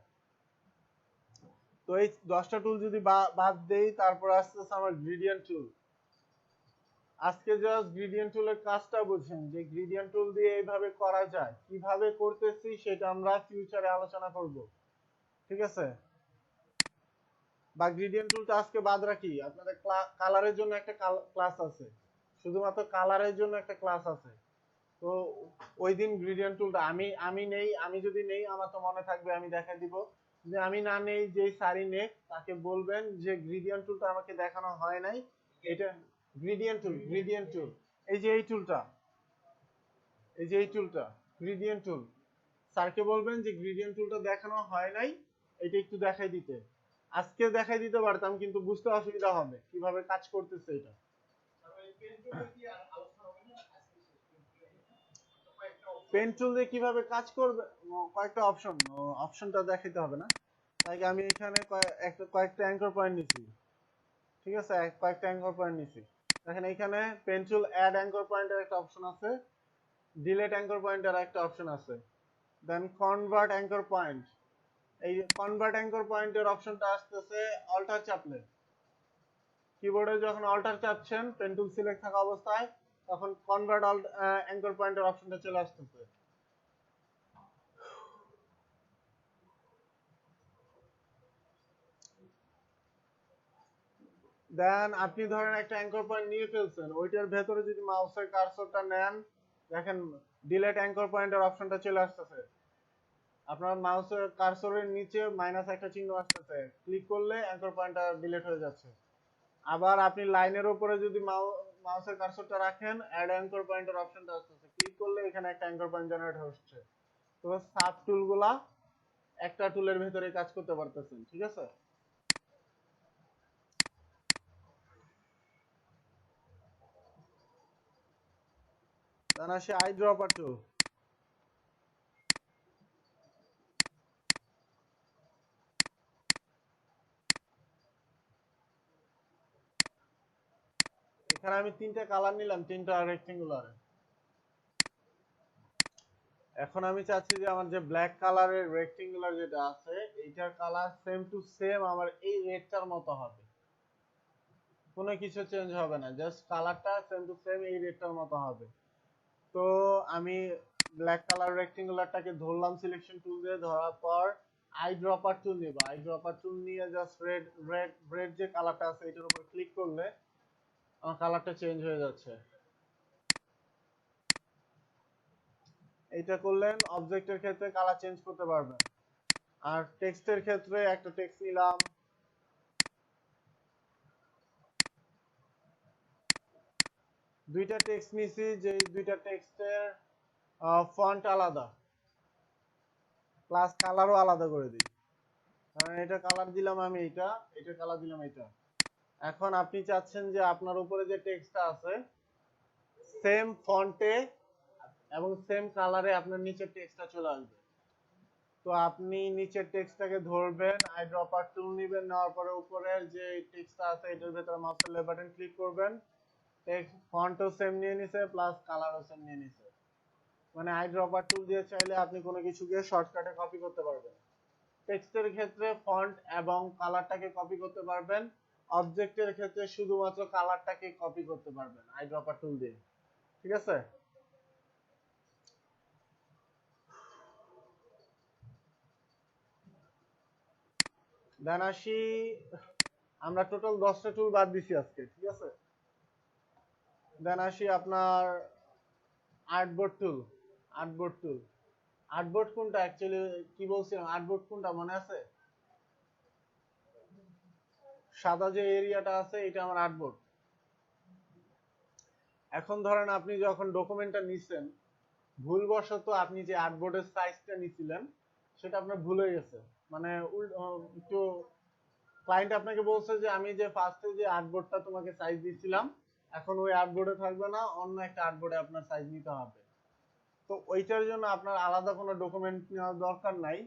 তো এই 10টা টুল যদি বাদ দেই, তারপর আসতেছে আমার গ্রেডিয়েন্ট টুল। আজকে জাস্ট গ্রেডিয়েন্ট টুলের কাজটা বুঝেন, যে গ্রেডিয়েন্ট টুল দিয়ে এইভাবে করা যায়, কিভাবে করতেছি সেটা আমরা ফিউচারে আলোচনা করব, ঠিক আছে। বা গ্রেডিয়েন্ট টুলটা আজকে বাদ রাখি, আপনাদের কালারের জন্য একটা ক্লাস আছে, শুধুমাত্র কালারের জন্য একটা ক্লাস আছে। তো ওই দিন গ্রেডিয়েন্ট টুলটা আমি নেই, আমি যদি নেই আমার তো মনে থাকবে, আমি দেখাই দিব। যে আমি না নেই, যেই সারি নেক তাকে বলবেন যে গ্রেডিয়েন্ট টুলটা আমাকে দেখানো হয় নাই, এটা গ্রেডিয়েন্ট টুল এই যে এই টুলটা, এই যে এই টুলটা গ্রেডিয়েন্ট টুল, স্যারকে বলবেন যে গ্রেডিয়েন্ট টুলটা দেখানো হয় নাই, এটা একটু দেখাই দিতে। আজকে দেখাই দিতে পারতাম, কিন্তু বুঝতে অসুবিধা হবে কিভাবে কাজ করতেছে এটা। পেন টুল দিয়ে কিভাবে কাজ করবে, কয়েকটা অপশনটা দেখাইতে হবে না। তাই আমি এখানে কয়েকটা অ্যাঙ্কর পয়েন্ট নিছি, ঠিক আছে, কয়েকটা অ্যাঙ্কর পয়েন্ট নিছি। দেখেন এইখানে পেন টুল অ্যাড অ্যাঙ্কর পয়েন্টের একটা অপশন আছে, ডিলেট অ্যাঙ্কর পয়েন্টের একটা অপশন আছে, দেন কনভার্ট অ্যাঙ্কর পয়েন্ট। এই কনভার্ট অ্যাঙ্কর পয়েন্টের অপশনটা আসতেছে অল্টার চাপলে। কিবোর্ডে যখন অল্টার চাপছেন পেন টুল সিলেক্ট থাকা অবস্থায়, তখন কনভার্ট অ্যাঙ্কর পয়েন্টের অপশনটা চলে আসতেছে। দেন আপনি ধরেন একটা অ্যাঙ্কর পয়েন্ট নিয়ে ফেলছেন, ওইটার ভেতরে যদি মাউসের কার্সরটা নেন, দেখেন ডিলেট অ্যাঙ্কর পয়েন্টের অপশনটা চলে আসতেছে। আপনার মাউসের কার্সরের নিচে মাইনাস একটা চিহ্ন আসতেছে, ক্লিক করলে অ্যাঙ্কর পয়েন্টটা ডিলিট হয়ে যাচ্ছে। আবার আপনি লাইনের উপরে যদি মাউসের কার্সরটা রাখেন, অ্যাড অ্যাঙ্কর পয়েন্টের অপশনটা আসতেছে, ক্লিক করলে এখানে একটা অ্যাঙ্কর পয়েন্ট জেনারেট হচ্ছে। তো সাব টুলগুলা একটা টুলের ভেতরে কাজ করতে পারতেছেন, ঠিক আছে। দেন আসে আই ড্রপার টুল। এখানে আমি 3টা কালার নিলাম, 3টা রেক্টেঙ্গুলার। এখন আমি চাচ্ছি যে আমার যে ব্ল্যাক কালারের রেক্টেঙ্গুলার যেটা আছে, এইটার কালার সেম টু সেম আমার এই রেডটার মতো হবে, কোনো কিছু চেঞ্জ হবে না, জাস্ট কালারটা সেম টু সেম এই রেডটার মতো হবে। তো আমি ব্ল্যাক কালার রেক্টেঙ্গুলারটাকে ধরলাম সিলেকশন টুল দিয়ে, ধরার পর আই ড্রপার টুল নিব, আই ড্রপার টুল নিয়ে জাস্ট রেড যে কালারটা আছে এটার উপর ক্লিক করলে আমার কালারটা চেঞ্জ হয়ে যাচ্ছে। এটা করলেন অবজেক্টের ক্ষেত্রে কালার চেঞ্জ করতে পারবেন। আর টেক্সটের ক্ষেত্রে একটা টেক্সট নিলাম, দুইটা টেক্সট নিছি, যে দুইটা টেক্সটের ফন্ট আলাদা প্লাস কালারও আলাদা করে দিই। কারণ এটা কালার দিলাম আমি, এটা কালার দিলাম এটা। এখন আপনি চাচ্ছেন যে আপনার উপরে যে টেক্সটটা আছে সেম ফন্টে এবং সেম কালারে আপনার নিচের টেক্সটটা চলে আসবে। তো আপনি নিচের টেক্সটটাকে ধরবেন, আই ড্রপার টুল নেবেন, নেওয়ার পরে উপরের যে টেক্সটটা আছে এটার ভেতরে মাউসের লেফট বাটন ক্লিক করবেন, টেক্সট ফন্টও সেম নিয়ে নিছে প্লাস কালারও সেম নিয়ে নিছে। মানে আই ড্রপার টুল দিয়ে চাইলে আপনি কোনো কিছুকে শর্টকাটে কপি করতে পারবেন। টেক্সটের ক্ষেত্রে ফন্ট এবং কালারটাকে কপি করতে পারবেন, অবজেক্টের ক্ষেত্রে শুধুমাত্র কালারটাকে কপি করতে পারবেন আই ড্রপার টুল দিয়ে, ঠিক আছে। দেন আসি, আমরা টোটাল 10টা টুল বাদ দিছি আজকে, ঠিক আছে। দেন আসি আপনার আর্টবোর্ড টুল। আর্টবোর্ড টুল, আর্টবোর্ড কোনটা অ্যাকচুয়ালি কি বলছিলাম, আর্টবোর্ড কোনটা মনে আছে? সাদা যে এরিয়াটা আছে এটা আমার আর্টবোর্ড। এখন ধরেন আপনি যখন ডকুমেন্টটা নিছেন, ভুলবশত আপনি যে আর্টবোর্ডের সাইজটা নিছিলেন সেটা আপনার ভুল হয়ে গেছে, মানে একটু ক্লায়েন্ট আপনাকে বলছে যে আমি যে ফার্স্টে যে আর্টবোর্ডটা তোমাকে সাইজ দিয়েছিলাম এখন ওই আর্টবোর্ডে থাকবে না, অন্য একটা আর্টবোর্ডে আপনার সাইজ নিতে হবে। তো ওইটার জন্য আপনার আলাদা কোনো ডকুমেন্ট নেওয়ার দরকার নাই।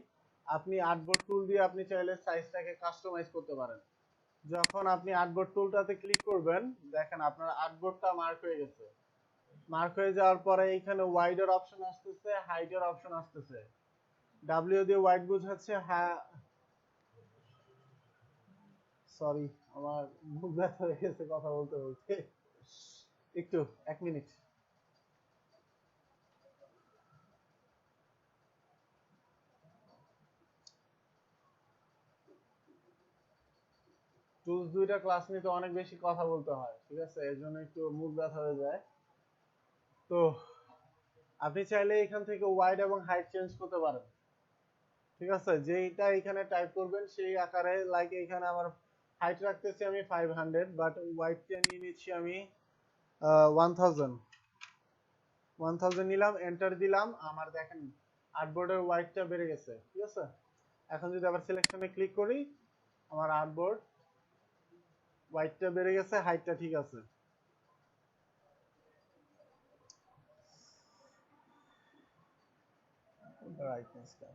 আপনি আর্টবোর্ড টুল দিয়ে আপনি চাইলে সাইজটাকে কাস্টমাইজ করতে পারেন। যখন আপনি আর্টবোর্ড টুলটাতে ক্লিক করবেন, দেখেন আপনার আর্টবোর্ডটা মার্ক হয়ে গেছে। মার্ক হয়ে যাওয়ার পরে এইখানে ওয়াইডের অপশন আসতেছে, হাইটের অপশন আসতেছে। ডাব্লিউ দিয়ে ওয়াইড বোঝাচ্ছে, হ্যাঁ সরি আমার মুখ ব্যথা হয়ে গেছে কথা বলতে বলতে, একটু 1 মিনিট। টুলস দুইটা ক্লাস নিতে অনেক বেশি কথা বলতে হয়, ঠিক আছে, এর জন্য একটু মুখ ব্যথা হয়ে যায়। তো আপনি চাইলে এখান থেকে ওয়াইড এবং হাইট চেঞ্জ করতে পারেন, ঠিক আছে। যেটা এখানে টাইপ করবেন সেই আকারে, লাইক এখানে আমার হাইট রাখতেছি আমি 500, বাট ওয়াইডটা নিয়ে নিচ্ছি আমি 1000 নিলাম, এন্টার দিলাম, আমার দেখেন আর্টবোর্ডের ওয়াইডটা বেড়ে গেছে, ঠিক আছে। এখন যদি আবার সিলেকশনে ক্লিক করি, আমার আর্টবোর্ড ওয়াইডটা বেড়ে গেছে, হাইটটা ঠিক আছে। ব্রাইটনেসটা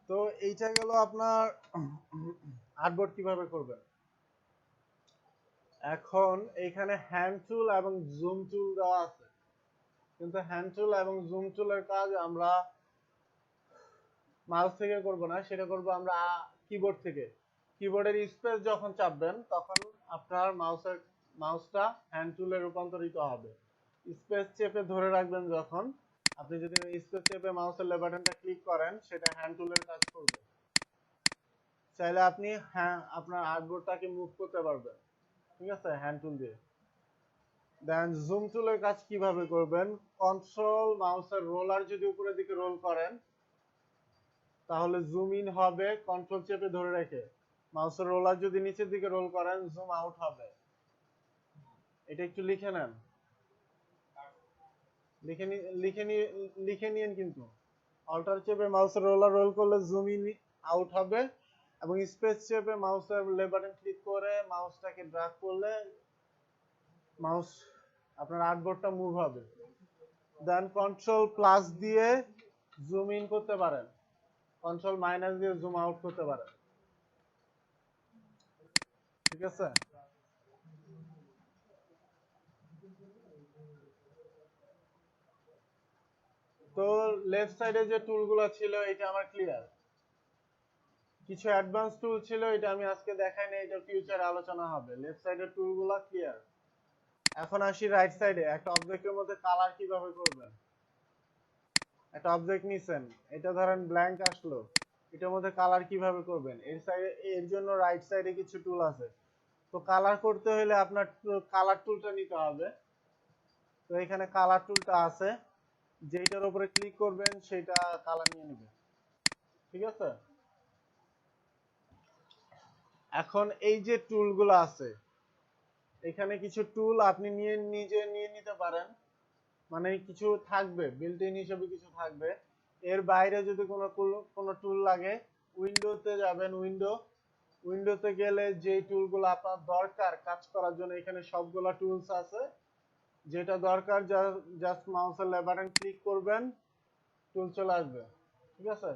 তো এইটা গেল আপনার আর্টবোর্ড কিভাবে করবেন। এখন এইখানে হ্যান্ড টুল এবং জুম টুল দেওয়া আছে, কিন্তু হ্যান্ড টুল এবং জুম টুলের কাজ আমরা মাউস থেকে করব না, সেটা করব আমরা কিবোর্ড থেকে। কিবোর্ডের স্পেস যখন চাপবেন তখন আপনার মাউসটা হ্যান্ড টুলে রূপান্তরিত হবে। স্পেস চেপে ধরে রাখবেন যখন, আপনি যদি স্পেস চেপে মাউসের লেফট বাটনটা ক্লিক করেন সেটা হ্যান্ড টুলের কাজ করবে। চাইলে আপনি হ্যাঁ আপনার আর্টবোর্ডটাকে মুভ করতে পারবেন, ঠিক আছে, হ্যান্ড টুল দিয়ে। দেন জুম টুলের কাজ কিভাবে করবেন, কন্ট্রোল মাউসের রোলার যদি উপরের দিকে রোল করেন তাহলে জুম ইন হবে কন্ট্রোল চেপে ধরে রেখে। মাউসের রোলার যদি নিচের দিকে রোল করেন জুম আউট হবে। এটা একটু লিখে নেন, লিখে নিয়েন কিন্তু। অল্টার চেপে মাউসের রোলার রোল করলে জুম ইন আউট হবে, এবং স্পেস চেপে মাউসের লেফট বাটন ক্লিক করে মাউসটাকে ড্র্যাগ করলে মাউস আপনার আর্টবোর্ডটা মুভ হবে। দেন কন্ট্রোল প্লাস দিয়ে জুম ইন করতে পারেন, কন্ট্রোল মাইনাস দিয়ে জুম আউট করতে পারেন, ঠিক আছে। তো লেফট সাইডে যে টুলগুলো ছিল এটা আমার ক্লিয়ার। কিছু অ্যাডভান্স টুল ছিল, এটা আমি আজকে দেখাই না, এটা ফিউচারে আলোচনা হবে। লেফট সাইডের টুলগুলো ক্লিয়ার। এখন আসি রাইট সাইডে, একটা অবজেক্টের মধ্যে কালার কিভাবে করবেন। একটা অবজেক্ট নিছেন, এটা ধরেন ব্ল্যাঙ্ক আসলো, এটার মধ্যে কালার কিভাবে করবেন, এর জন্য রাইট সাইডে কিছু টুল আছে। তো কালার করতে হলে আপনার কালার টুলটা নিতে হবে। তো এখানে কালার টুলটা আছে, যেটার উপরে ক্লিক করবেন সেটা কালার নিয়ে নেবে, ঠিক আছে। এখন এই যে টুলগুলো আছে, এখানে কিছু টুল আপনি নিজে নিয়ে নিতে পারেন, মানে কিছু থাকবে বিল্ট ইন হিসেবে, কিছু থাকবে। এর বাইরে যদি কোনো টুল লাগে, উইন্ডোতে যাবেন, উইন্ডোতে গেলে যে টুলগুলো আপনার দরকার কাজ করার জন্য, এখানে সবগুলা টুলস আছে। যেটা দরকার জাস্ট মাউসের লেফট বাটন ক্লিক করবেন, টুল চলে আসবে, ঠিক আছে।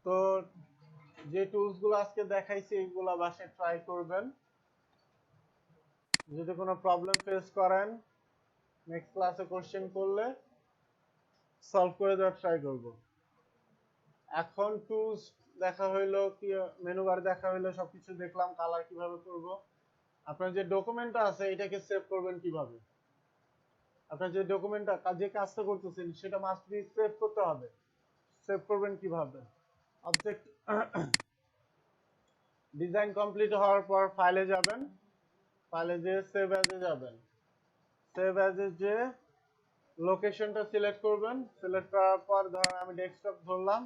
তো যে টুলস গুলো আজকে দেখাইছি এগুলা বাসায় ট্রাই করবেন। যদি কোনো প্রবলেম ফেস করেন নেক্সট ক্লাসে কোশ্চেন করলে সলভ করে দেওয়ার ট্রাই করব। এখন টুলস দেখা হইলো, কি মেনু বার দেখা হইলো, সবকিছু দেখলাম, কালার কিভাবে করব। আপনার যে ডকুমেন্টটা আছে এটাকে সেভ করবেন কিভাবে। আপনার যে ডকুমেন্টটা যে কাজটা করতেছেন সেটা মাস্ট বি সেভ করতে হবে। সেভ করবেন কিভাবে, অবজেক্ট ডিজাইন কমপ্লিট হওয়ার পর ফাইলে যাবেন, ফাইলে যেয়ে সেভ অ্যাজে যাবেন। সেভ অ্যাজে যে লোকেশনটা সিলেক্ট করবেন, সিলেক্ট করার পর ধরেন আমি ডেস্কটপ ধরলাম,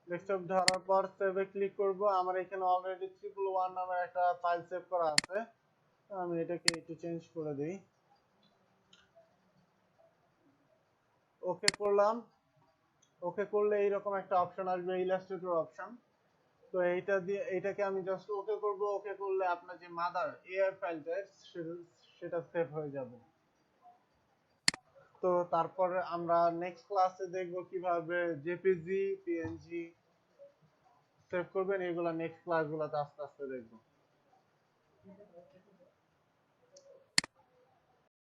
ডেস্কটপ ধরার পর সেভে ক্লিক করব। আমার এখানে অলরেডি 111 নামের একটা ফাইল সেভ করা আছে, আমি এটাকে একটু চেঞ্জ করে দিই। ওকে করলাম। ওকে করলে এইরকম একটা অপশন আসবে, ইলাস্ট্রেটর অপশন। তো এইটা দিয়ে এটাকে আমি জাস্ট ওকে করব। ওকে করলে আপনার যে মাদার এআই ফাইলটা সেটা সেভ হয়ে যাবে। তো তারপরে আমরা নেক্সট ক্লাসে দেখব কিভাবে জেপিজি পিএনজি সেভ করবেন, এগুলা নেক্সট ক্লাসগুলোতে আস্তে আস্তে দেখব।